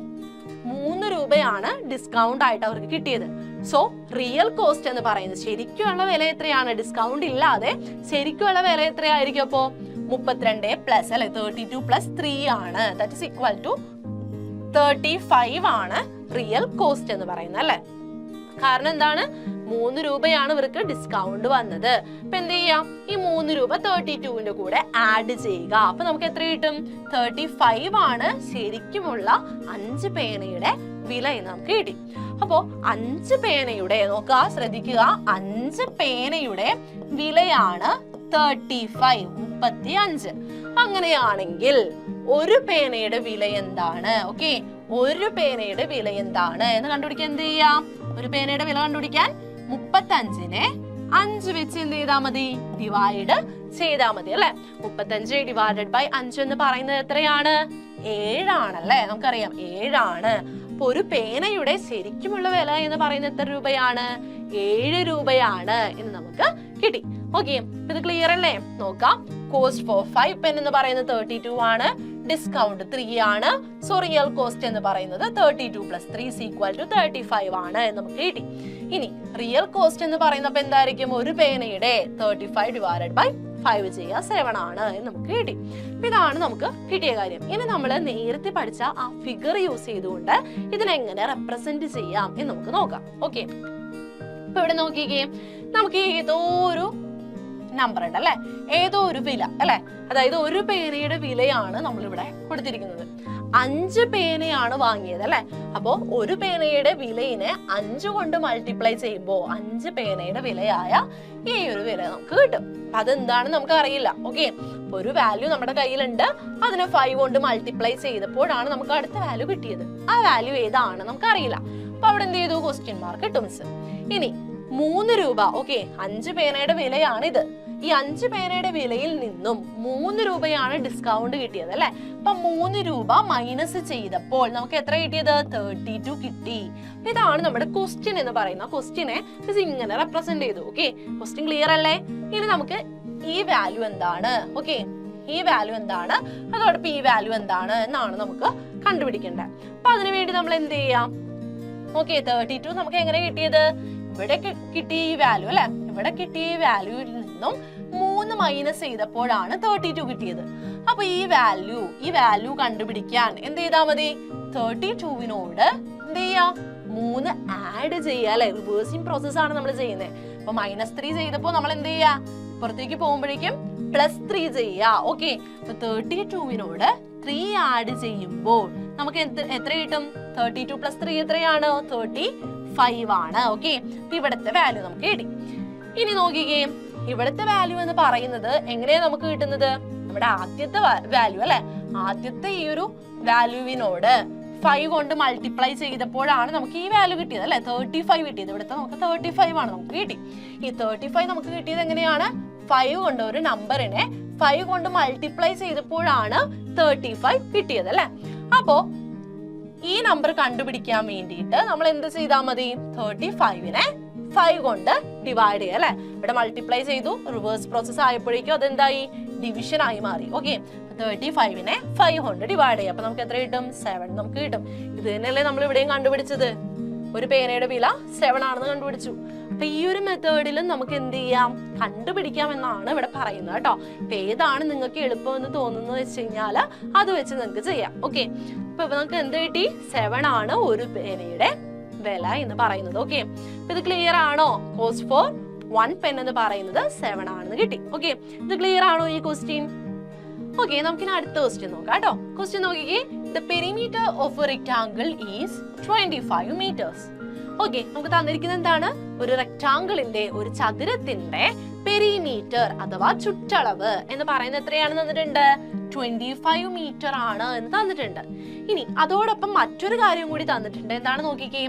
3 രൂപയാണ് ഡിസ്കൗണ്ട് ആയിട്ട് അവർക്ക് കിട്ടിയത്. സോ റിയൽ കോസ്റ്റ് എന്ന് പറയുന്നത് ശരിക്കുള്ള വില എത്രയാണ്? ഡിസ്കൗണ്ട് ഇല്ലാതെ ശരിക്കുള്ള വില എത്രയായിരിക്കും? അപ്പോ 32 പ്ലസ് അല്ലെ 32 പ്ലസ് 3 ആണ്. ദാറ്റ് ഈസ് ഈക്വൽ ടു 35 ആണ് റിയൽ കോസ്റ്റ് എന്ന് പറയുന്നത് അല്ലെ. കാരണം എന്താണ്? 3 രൂപയാണ് ഇവർക്ക് ഡിസ്കൗണ്ട് വന്നത്. അപ്പൊ എന്ത് ചെയ്യാം? ഈ 3 രൂപ 32ന്റെ കൂടെ ആഡ് ചെയ്യുക. അപ്പൊ നമുക്ക് എത്ര കിട്ടും? 35 ആണ് ശരിക്കുമുള്ള 5 പേനയുടെ വില എന്ന് നമുക്ക് കിട്ടി. അപ്പോ 5 പേനയുടെ നോക്കുക, ശ്രദ്ധിക്കുക, 5 പേനയുടെ വിലയാണ് 35. അങ്ങനെയാണെങ്കിൽ ഒരു പേനയുടെ വില എന്താണ്? ഓക്കെ, ഒരു പേനയുടെ വില എന്താണ് എന്ന് കണ്ടുപിടിക്കാൻ എന്ത് ചെയ്യാം? ഒരു പേനയുടെ വില കണ്ടുപിടിക്കാൻ 35നെ 5 വെച്ച് എന്ത് ചെയ്താൽ മതി? ഡിവൈഡ് ചെയ്താൽ മതി അല്ലെ. 35 ഡിവൈഡഡ് ബൈ 5 എന്ന് പറയുന്നത് എത്രയാണ്? 7 ആണല്ലേ. നമുക്കറിയാം 7 ആണ്. അപ്പൊ ഒരു പേനയുടെ ശരിക്കുമുള്ള വില എന്ന് പറയുന്നത് എത്ര രൂപയാണ്? 7 രൂപയാണ് എന്ന് നമുക്ക് കിട്ടി. ഓക്കെ, ഇത് ക്ലിയർ അല്ലേ? നോക്കാം. കോസ്റ്റ് ഫോർ 5 പെൻ എന്ന് പറയുന്നത് 32 ആണ്. ഡിസ്കൗണ്ട് 3 ആണ്. സോ റിയൽ കോസ്റ്റ് എന്ന് പറയുന്നത് 32 പ്ലസ് 3 is equal to 35 ആണ് എന്ന് നമുക്ക് കിട്ടി. ഇനി റിയൽ കോസ്റ്റ് എന്ന് പറയുന്നപ്പോ എന്തായിരിക്കും? ഒരു പേനയുടെ 35 ഡിവൈഡഡ് ബൈ 5 ചെയ്യുക 7 ആണ് എന്ന് നമുക്ക് കിട്ടി. ഇതാണ് നമുക്ക് കിട്ടിയ കാര്യം. ഇനി നമ്മൾ നേരത്തെ പഠിച്ച ആ ഫിഗർ യൂസ് ചെയ്തുകൊണ്ട് ഇതിനെങ്ങനെ റെപ്രസെന്റ് ചെയ്യാം എന്ന് നമുക്ക് നോക്കാം. ഓക്കെ, ഇപ്പൊ ഇവിടെ നോക്കിക്കേ, നമുക്ക് ഏതോ ഒരു നമ്പർ ഉണ്ട് അല്ലെ, ഏതോ ഒരു വില അല്ലെ. അതായത് ഒരു പേനയുടെ വിലയാണ് നമ്മളിവിടെ കൊടുത്തിരിക്കുന്നത്. 5 പേനയാണ് വാങ്ങിയത് അല്ലെ. അപ്പോ ഒരു പേനയുടെ വിലയിനെ 5 കൊണ്ട് മൾട്ടിപ്ലൈ ചെയ്യുമ്പോൾ 5 പേനയുടെ വിലയായ ഈ ഒരു വില നമുക്ക് കിട്ടും. അതെന്താണെന്ന് നമുക്ക് അറിയില്ല. ഓക്കെ, ഒരു വാല്യൂ നമ്മുടെ കയ്യിലുണ്ട്. അതിനെ 5 കൊണ്ട് മൾട്ടിപ്ലൈ ചെയ്തപ്പോഴാണ് നമുക്ക് അടുത്ത വാല്യൂ കിട്ടിയത്. ആ വാല്യൂ ഏതാണ് നമുക്ക് അറിയില്ല. അപ്പൊ അവിടെ എന്ത് ചെയ്തു? ക്വസ്റ്റ്യൻ മാർക്ക് ഇട്ടു മിസ്. ഇനി 3 രൂപ. ഓക്കെ, 5 പേനയുടെ വിലയാണിത്. ഈ 5 പേനയുടെ വിലയിൽ നിന്നും 3 രൂപയാണ് ഡിസ്കൗണ്ട് കിട്ടിയത് അല്ലെ. അപ്പൊ 3 രൂപ മൈനസ് ചെയ്തപ്പോൾ നമുക്ക് എത്ര കിട്ടിയത്? 32 കിട്ടി. ഇതാണ് നമ്മുടെ ക്വസ്റ്റ്യൻ എന്ന് പറയുന്ന ക്വസ്റ്റ്യനെ ഇങ്ങനെ റെപ്രസെന്റ് ചെയ്തു. ഓക്കെ, ക്വസ്റ്റ്യൻ ക്ലിയർ അല്ലേ? ഇനി നമുക്ക് ഈ വാല്യൂ എന്താണ്? ഓക്കെ, ഈ വാല്യൂ എന്താണ്, അതോടൊപ്പം ഈ വാല്യൂ എന്താണ് എന്നാണ് നമുക്ക് കണ്ടുപിടിക്കേണ്ടത്. അപ്പൊ അതിനുവേണ്ടി നമ്മൾ എന്ത് ചെയ്യാം? ഓക്കെ, 32 നമുക്ക് എങ്ങനെ കിട്ടിയത്? ഇവിടെ കിട്ടിയ ഈ വാല്യൂ അല്ലെ, ഇവിടെ കിട്ടിയ ഈ വാല്യൂവിൽ നിന്നും 3 മൈനസ് ചെയ്തപ്പോഴാണ് 32 കിട്ടിയത്. അപ്പൊ ഈ വാല്യൂ കണ്ടുപിടിക്കാൻ എന്ത് ചെയ്താൽ മതി? 32വിനോട് എന്ത് ചെയ്യാ? 3 ആഡ് ചെയ്യാ അല്ലെ. റിവേഴ്സിംഗ് പ്രോസസ് ആണ് നമ്മൾ ചെയ്യുന്നത്. അപ്പൊ -3 ചെയ്തപ്പോ നമ്മൾ എന്ത് ചെയ്യാ? പുറത്തേക്ക് പോകുമ്പോഴേക്കും +3 ചെയ്യാ. ഓക്കെ, അപ്പൊ 32വിനോട് 3 ആഡ് ചെയ്യുമ്പോൾ നമുക്ക് എത്ര കിട്ടും? 32 + 3 എത്രയാണ്? 35 ആണ്. ഓക്കെ, അപ്പൊ ഇവിടുത്തെ വാല്യൂ നമുക്ക് കിട്ടി. ഇനി നോക്കിക്കേ, ഇവിടുത്തെ വാല്യൂ എന്ന് പറയുന്നത് എങ്ങനെയാ നമുക്ക് കിട്ടുന്നത്? നമ്മുടെ ആദ്യത്തെ വാല്യൂ അല്ലെ, ആദ്യത്തെ ഈ ഒരു വാല്യൂവിനോട് 5 കൊണ്ട് മൾട്ടിപ്ലൈ ചെയ്തപ്പോഴാണ് നമുക്ക് ഈ വാല്യൂ കിട്ടിയത് അല്ലെ, 35 കിട്ടിയത്. ഇവിടുത്തെ നമുക്ക് 35 ആണ് നമുക്ക് കിട്ടി. ഈ 35 നമുക്ക് കിട്ടിയത് എങ്ങനെയാണ്? 5 കൊണ്ട് ഒരു നമ്പറിനെ 5 കൊണ്ട് മൾട്ടിപ്ലൈ ചെയ്തപ്പോഴാണ് 35 കിട്ടിയത് അല്ലെ. അപ്പോ ഈ നമ്പർ കണ്ടുപിടിക്കാൻ വേണ്ടിയിട്ട് നമ്മൾ എന്ത് ചെയ്താൽ മതി? 35നെ 5 കൊണ്ട് ഡിവൈഡ് ചെയ്യുക അല്ലെ. ഇവിടെ മൾട്ടിപ്ലൈ ചെയ്തു, റിവേഴ്സ് പ്രോസസ് ആയപ്പോഴേക്കും അതെന്തായി? ഡിവിഷൻ ആയി മാറി. ഓക്കെ, 35നെ 5 കൊണ്ട് ഡിവൈഡ് ചെയ്യുക. അപ്പൊ നമുക്ക് എത്ര കിട്ടും? 7 നമുക്ക് കിട്ടും. ഇത് തന്നെയല്ലേ നമ്മൾ ഇവിടെയും കണ്ടുപിടിച്ചത്. ഒരു പേനയുടെ വില 7 ആണെന്ന് കണ്ടുപിടിച്ചു. അപ്പൊ ഈ ഒരു മെത്തേഡിലും നമുക്ക് എന്ത് ചെയ്യാം, കണ്ടുപിടിക്കാം എന്നാണ് ഇവിടെ പറയുന്നത് കേട്ടോ. അപ്പൊ ഏതാണ് നിങ്ങൾക്ക് എളുപ്പം എന്ന് തോന്നുന്നത് വെച്ച് കഴിഞ്ഞാൽ അത് വെച്ച് നിങ്ങൾക്ക് ചെയ്യാം. ഓക്കെ, അപ്പൊ നമുക്ക് എന്ത് കിട്ടി, 7 ആണ് ഒരു പേനയുടെ വില എന്ന് പറയുന്നത്. ഓക്കെ, അപ്പൊ ഇത് ക്ലിയർ ആണോ? കോസ്റ്റ് ഫോർ 1 പെൻ എന്ന് പറയുന്നത് 7 ആണെന്ന് കിട്ടി. ഓക്കെ, ഇത് ക്ലിയർ ആണോ ഈ ക്വസ്റ്റ്യൻ? ഓക്കെ, നമുക്കിനി അടുത്ത ക്വസ്റ്റ്യൻ നോക്കാം കേട്ടോ. ക്വസ്റ്റ്യൻ നോക്കിക്കേ, the perimeter of A rectangle is 25 meters. Okay, നമുക്ക് തന്നിരിക്കുന്നത് എന്താണ്, ഒരു റെക്ടാംഗിളിന്റെ, ഒരു ചതുരത്തിന്റെ പെരിമീറ്റർ അഥവാ ചുറ്റളവ് എന്ന് പറയുന്നത് എത്രയാണെന്ന് തന്നിട്ടുണ്ട്, 25 മീറ്റർ ആണ് എന്ന് തന്നിട്ടുണ്ട്. ഇനി അതോടൊപ്പം മറ്റൊരു കാര്യം കൂടി തന്നിട്ടുണ്ട്. എന്താണ് നോക്കിക്കേ,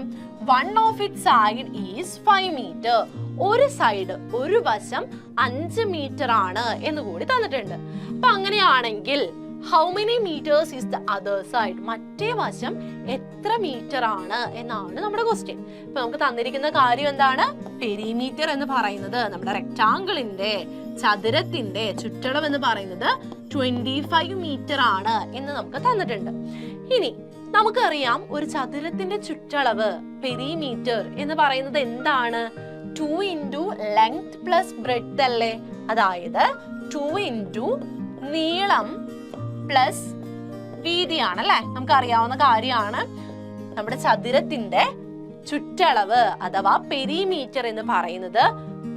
1 of its side is 5 meter. ഒരു സൈഡ്, ഒരു വശം 5 മീറ്റർ ആണ് എന്ന് കൂടി തന്നിട്ടുണ്ട്. അപ്പൊ അങ്ങനെയാണെങ്കിൽ how many meters is the other side? മറ്റേ വശം എത്ര മീറ്റർ ആണ് എന്നാണ് നമ്മുടെ ക്വസ്റ്റ്യൻ. ഇപ്പൊ നമുക്ക് തന്നിരിക്കുന്ന കാര്യം എന്താണ്, പെരിമീറ്റർ എന്ന് പറയുന്നത് നമ്മുടെ റെക്ടാംഗിളിന്റെ, ചതുരത്തിന്റെ ചുറ്റളവ് എന്ന് പറയുന്നത് 25 മീറ്റർ ആണ് എന്ന് നമുക്ക് തന്നിട്ടുണ്ട്. ഇനി നമുക്കറിയാം ഒരു ചതുരത്തിന്റെ ചുറ്റളവ് പെരിമീറ്റർ എന്ന് പറയുന്നത് എന്താണ്, 2 into length plus breadth അല്ലേ. അതായത് 2 into നീളം പ്ലസ് വീതിയാണല്ലേ. നമുക്ക് അറിയാവുന്ന കാര്യമാണ്. നമ്മുടെ ചതുരത്തിന്റെ ചുറ്റളവ് അഥവാ പെരിമീറ്റർ എന്ന് പറയുന്നത്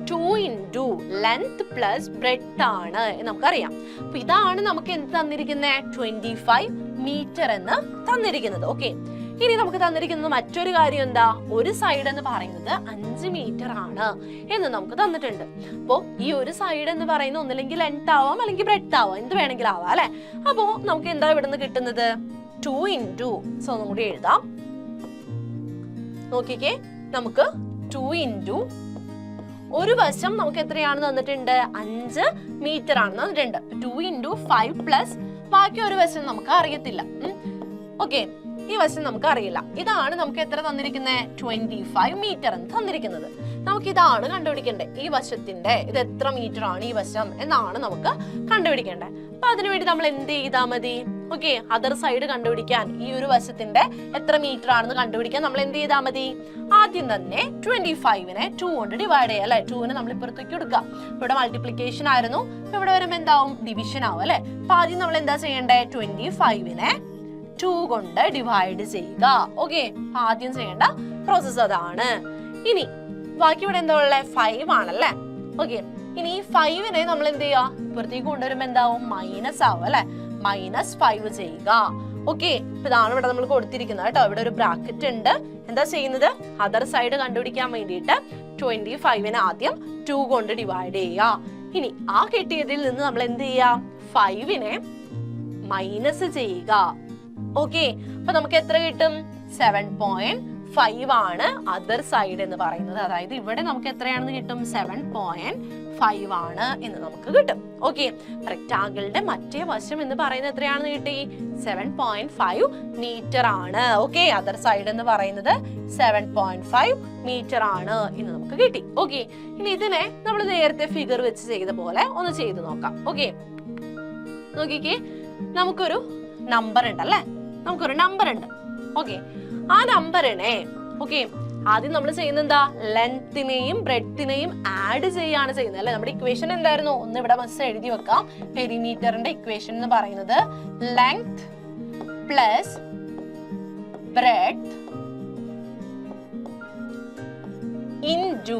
2 into length plus breadth ആണ് എന്ന് നമുക്കറിയാം. അപ്പൊ ഇതാണ് നമുക്ക് എന്ത് തന്നിരിക്കുന്നത്, 25 മീറ്റർ എന്ന് തന്നിരിക്കുന്നത്. ഓക്കെ, ഇനി നമുക്ക് തന്നിരിക്കുന്നത് മറ്റൊരു കാര്യം എന്താ, ഒരു സൈഡ് എന്ന് പറയുന്നത് 5 മീറ്റർ ആണ് എന്ന് നമുക്ക് തന്നിട്ടുണ്ട്. അപ്പോ ഈ ഒരു സൈഡ് എന്ന് പറയുന്നത് ഒന്നില്ലെങ്കിൽ ലെങ്ത് ആവാം അല്ലെങ്കിൽ ബ്രെഡ്ത്ത് ആവാം, എന്ത് വേണമെങ്കിലും ആവാം അല്ലെ. അപ്പോ നമുക്ക് എന്താ ഇവിടുന്ന് കിട്ടുന്നത്, 2 into, സോ ഒന്നും കൂടി എഴുതാം. നോക്കിക്കേ, നമുക്ക് 2 into ഒരു വശം നമുക്ക് എത്രയാണെന്ന് തന്നിട്ടുണ്ട്, 5 മീറ്റർ ആണെന്ന് തന്നിട്ടുണ്ട്. 2 into 5 പ്ലസ് ബാക്കി ഒരു വശം നമുക്ക് അറിയത്തില്ല. ഓക്കെ, ഈ വശം നമുക്ക് അറിയില്ല. ഇതാണ് നമുക്ക് എത്ര തന്നിരിക്കുന്നത്, 25 മീറ്റർ എന്ന് തന്നിരിക്കുന്നത്. നമുക്ക് ഇതാണ് കണ്ടുപിടിക്കേണ്ടത്, ഈ വശത്തിന്റെ ഇത് എത്ര മീറ്റർ ആണ് ഈ വശം എന്നാണ് നമുക്ക് കണ്ടുപിടിക്കേണ്ടത്. അപ്പൊ അതിനുവേണ്ടി നമ്മൾ എന്ത് ചെയ്താൽ മതി, ഓക്കെ, അതർ സൈഡ് കണ്ടുപിടിക്കാൻ, ഈ ഒരു വശത്തിന്റെ എത്ര മീറ്റർ ആണെന്ന് കണ്ടുപിടിക്കാൻ നമ്മൾ എന്ത് ചെയ്താൽ മതി, ആദ്യം തന്നെ 25നെ 2 കൊണ്ട് ഡിവൈഡ് ചെയ്യാം അല്ലെ. 2നെ നമ്മൾ ഇപ്പുറത്തേക്ക് കൊടുക്കാം. ഇവിടെ മൾട്ടിപ്ലിക്കേഷൻ ആയിരുന്നു, ഇപ്പൊ ഇവിടെ വരുമ്പോൾ എന്താവും, ഡിവിഷൻ ആവും അല്ലെ. അപ്പൊ ആദ്യം നമ്മൾ എന്താ ചെയ്യേണ്ടത്, 25നെ 2 കൊണ്ട് ഡിവൈഡ് ചെയ്യുക. ഓക്കെ, ആദ്യം ചെയ്യേണ്ട പ്രോസസ് അതാണ്. ഇനി ബാക്കി ഇവിടെ എന്താ ഉള്ളത്, 5 ആണല്ലേ. ഓക്കെ, ഇനി ഈ 5നെ നമ്മൾ എന്ത് ചെയ്യുക, ഇപ്പുറത്തേക്ക് കൊണ്ടുവരുമ്പോ എന്താവും, മൈനസ് ആവും അല്ലെ. -5 ചെയ്യുക. ഓക്കെ, ഇപ്പൊ ഇതാണ് ഇവിടെ നമ്മൾ കൊടുത്തിരിക്കുന്നത് കേട്ടോ. ഇവിടെ ഒരു ബ്രാക്കറ്റ് ഉണ്ട്. എന്താ ചെയ്യുന്നത്, അതർ സൈഡ് കണ്ടുപിടിക്കാൻ വേണ്ടിയിട്ട് 25നെ ആദ്യം 2 കൊണ്ട് ഡിവൈഡ് ചെയ്യുക. ഇനി ആ കിട്ടിയതിൽ നിന്ന് നമ്മൾ എന്ത് ചെയ്യാം, 5നെ മൈനസ് ചെയ്യുക. ഓക്കെ, അപ്പൊ നമുക്ക് എത്ര കിട്ടും, 7.5 ആണ് അതർ സൈഡ് എന്ന് പറയുന്നത്. അതായത് ഇവിടെ നമുക്ക് എത്രയാണെന്ന് കിട്ടും, 7.5 ആണ് എന്ന് നമുക്ക് കിട്ടും. ഓക്കെ, റെക്ടാംഗിളിന്റെ മറ്റേ വശം എന്ന് പറയുന്നത് എത്രയാണെന്ന് കിട്ടി, 7.5 മീറ്റർ ആണ്. ഓക്കെ, അതർ സൈഡ് എന്ന് പറയുന്നത് 7.5 മീറ്റർ ആണ് എന്ന് നമുക്ക് കിട്ടി. ഓക്കെ, ഇനി ഇതിനെ നമ്മൾ നേരത്തെ ഫിഗർ വെച്ച് ചെയ്ത പോലെ ഒന്ന് ചെയ്ത് നോക്കാം. ഓക്കെ, നോക്കിക്കേ, നമുക്കൊരു നമ്പർ ഉണ്ട് അല്ലെ, നമുക്കൊരു നമ്പർ ഉണ്ട്. ഓക്കെ, ആ നമ്പറിനെ, ഓക്കെ, ആദ്യം നമ്മൾ ചെയ്യുന്നത് എന്താ, ലെങ്ത്തിനെയും ബ്രെഡ്ത്തിനെയും ആഡ് ചെയ്യാണ് ചെയ്യുന്നത് അല്ലെ. നമ്മുടെ ഇക്വേഷൻ എന്തായിരുന്നു, ഒന്ന് ഇവിടെ മസ്റ്റ് എഴുതി വെക്കാം. പെരിമീറ്ററിന്റെ ഇക്വേഷൻ എന്ന് പറയുന്നത് ലെങ്ത് പ്ലസ് ബ്രെഡ്ത്ത് ഇൻടു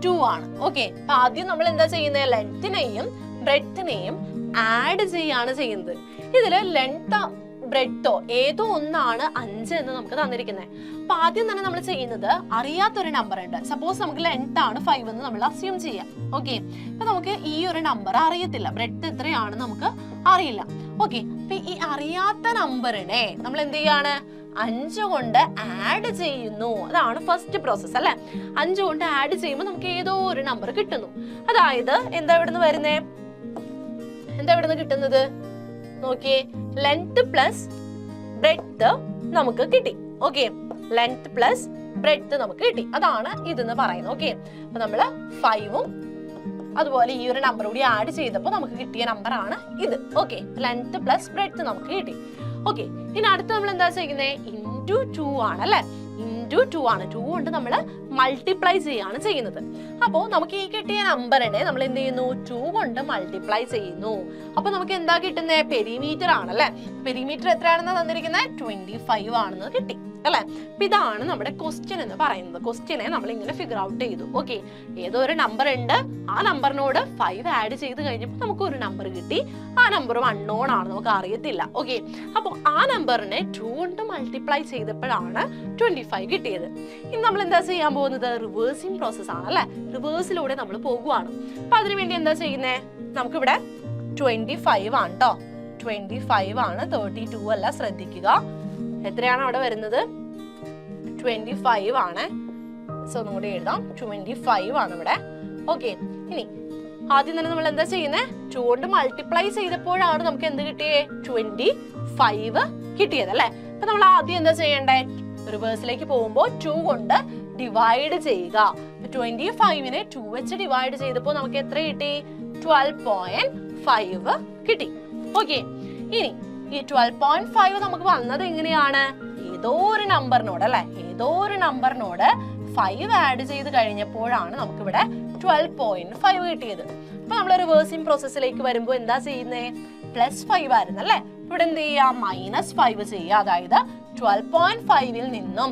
2 ആണ്. ഓക്കെ, അപ്പൊ ആദ്യം നമ്മൾ എന്താ ചെയ്യുന്നത്, ലെങ്ത്തിനെയും ബ്രെഡ്ത്തിനെയും ആഡ് ചെയ്യാണ് ചെയ്യുന്നത്. ഇതില് ലെങ്ത് ബ്രെഡ്ത്തോ ഏതോ ഒന്നാണ് 5 എന്ന് നമുക്ക് തന്നിരിക്കുന്നത്. അപ്പൊ ആദ്യം തന്നെ നമ്മൾ ചെയ്യുന്നത്, അറിയാത്തൊരു നമ്പർ ഉണ്ട്. സപ്പോസ് നമുക്ക് ലെങ്ത് ആണ് 5 എന്ന് നമ്മൾ അസ്യൂം ചെയ്യാം. ഓക്കെ, അപ്പൊ നമുക്ക് ഈ ഒരു നമ്പർ അറിയത്തില്ല, ബ്രെഡ്ത്ത് എത്രയാണെന്ന് നമുക്ക് അറിയില്ല. ഓക്കെ, അപ്പൊ ഈ അറിയാത്ത നമ്പറിനെ നമ്മൾ എന്ത് ചെയ്യാണ്, 5 കൊണ്ട് ആഡ് ചെയ്യുന്നു. അതാണ് ഫസ്റ്റ് പ്രോസസ് അല്ലെ. 5 കൊണ്ട് ആഡ് ചെയ്യുമ്പോൾ നമുക്ക് ഏതോ ഒരു നമ്പർ കിട്ടുന്നു. അതായത് എന്താ ഇവിടുന്ന് വരുന്നേ, എന്താ ഇവിടുന്ന് കിട്ടുന്നത്, നോക്കിയേ, ലെങ്ത് പ്ലസ് ബ്രെഡ്ത്ത് നമുക്ക് കിട്ടി. ഓക്കെ, ലെങ്ത് പ്ലസ് ബ്രെഡ്ത്ത് നമുക്ക് കിട്ടി. അതാണ് ഇതെന്ന് പറയുന്നത്. ഓക്കെ, അപ്പൊ നമ്മള് 5ഉം അതുപോലെ ഈ ഒരു നമ്പർ കൂടി ആഡ് ചെയ്തപ്പോൾ നമുക്ക് കിട്ടിയ നമ്പർ ആണ് ഇത്. ഓക്കെ, ലെങ്ത് പ്ലസ് ബ്രെഡ്ത്ത് നമുക്ക് കിട്ടി. ഓക്കെ, ഇനി അടുത്ത് നമ്മൾ എന്താ ചെയ്യുന്നത്, ഇൻടു 2 ആണ് അല്ലെ. ഇൻറ്റു 2 ആണ്. 2 കൊണ്ട് നമ്മൾ മൾട്ടിപ്ലൈ ചെയ്യാണ് ചെയ്യുന്നത്. അപ്പോൾ നമുക്ക് ഈ കിട്ടിയ നമ്പറിനെ നമ്മൾ എന്ത് ചെയ്യുന്നു? 2 കൊണ്ട് മൾട്ടിപ്ലൈ ചെയ്യുന്നു. അപ്പൊ നമുക്ക് എന്താ കിട്ടുന്നത്? പെരിമീറ്റർ ആണല്ലേ. പെരിമീറ്റർ എത്രയാണെന്ന് തന്നിരിക്കുന്നത്? 25 ആണെന്ന് കിട്ടി അല്ലെ. അപ്പൊ ഇതാണ് നമ്മുടെ ക്വസ്റ്റ്യൻ എന്ന് പറയുന്നത്. ക്വസ്റ്റ്യനെ നമ്മൾ ഇങ്ങനെ ഫിഗർ ഔട്ട് ചെയ്തു. ഓക്കെ, ഏതോ ഒരു നമ്പർ ഉണ്ട്, ആ നമ്പറിനോട് 5 ആഡ് ചെയ്ത് കഴിഞ്ഞപ്പോൾ നമുക്ക് ഒരു നമ്പർ കിട്ടി. ആ നമ്പർ അൺനോൺ ആണ്, നമുക്ക് അറിയത്തില്ല. ഓക്കെ, അപ്പോൾ ആ നമ്പറിനെ 2 കൊണ്ട് മൾട്ടിപ്ലൈ ചെയ്തപ്പോഴാണ് 25 കിട്ടിയത്. ഇനി നമ്മൾ എന്താ ചെയ്യാൻ പോകുന്നത്? റിവേഴ്സിംഗ് പ്രോസസ് ആണ് അല്ലെ. റിവേഴ്സിലൂടെ നമ്മൾ പോകുവാണ്. അപ്പൊ അതിനുവേണ്ടി എന്താ ചെയ്യുന്നേ? നമുക്കിവിടെ 25 ആണ് കേട്ടോ. 25 ആണ്, 32 അല്ല, ശ്രദ്ധിക്കുക. എത്രയാണ് അവിടെ വരുന്നത്? 25 ആണ്. സോ ഒന്നുകൂടി എഴുതാം, 25 ആണ് ഇവിടെ. ഓക്കെ, ഇനി ആദ്യം തന്നെ നമ്മൾ എന്താ ചെയ്യുന്നത്? 2 കൊണ്ട് മൾട്ടിപ്ലൈ ചെയ്തപ്പോഴാണ് നമുക്ക് എന്ത് കിട്ടിയേ? 25 കിട്ടിയത് അല്ലെ. അപ്പൊ നമ്മൾ ആദ്യം എന്താ ചെയ്യണ്ടേ? റിവേഴ്സിലേക്ക് പോകുമ്പോൾ 2 കൊണ്ട് ഡിവൈഡ് ചെയ്യുക. 25നെ 2 വെച്ച് ഡിവൈഡ് ചെയ്തപ്പോൾ നമുക്ക് എത്ര കിട്ടി? 12.5 കിട്ടി. ഓക്കെ, ഇനി ഈ 12.5 നമുക്ക് വന്നത് എങ്ങനെയാണ്? ഏതോ ഒരു നമ്പറിനോട് അല്ലെ, ഏതോ ഒരു നമ്പറിനോട് 5 ആഡ് ചെയ്ത് കഴിഞ്ഞപ്പോഴാണ് നമുക്ക് ഇവിടെ 12.5 കിട്ടിയത്. അപ്പൊ നമ്മൾ റിവേഴ്സിംഗ് പ്രോസസ്സിലേക്ക് വരുമ്പോൾ എന്താ ചെയ്യുന്നേ? +5 ആയിരുന്നു അല്ലെ. ഇവിടെ എന്ത് ചെയ്യാം? -5 ചെയ്യുക. അതായത് 12.5ൽ നിന്നും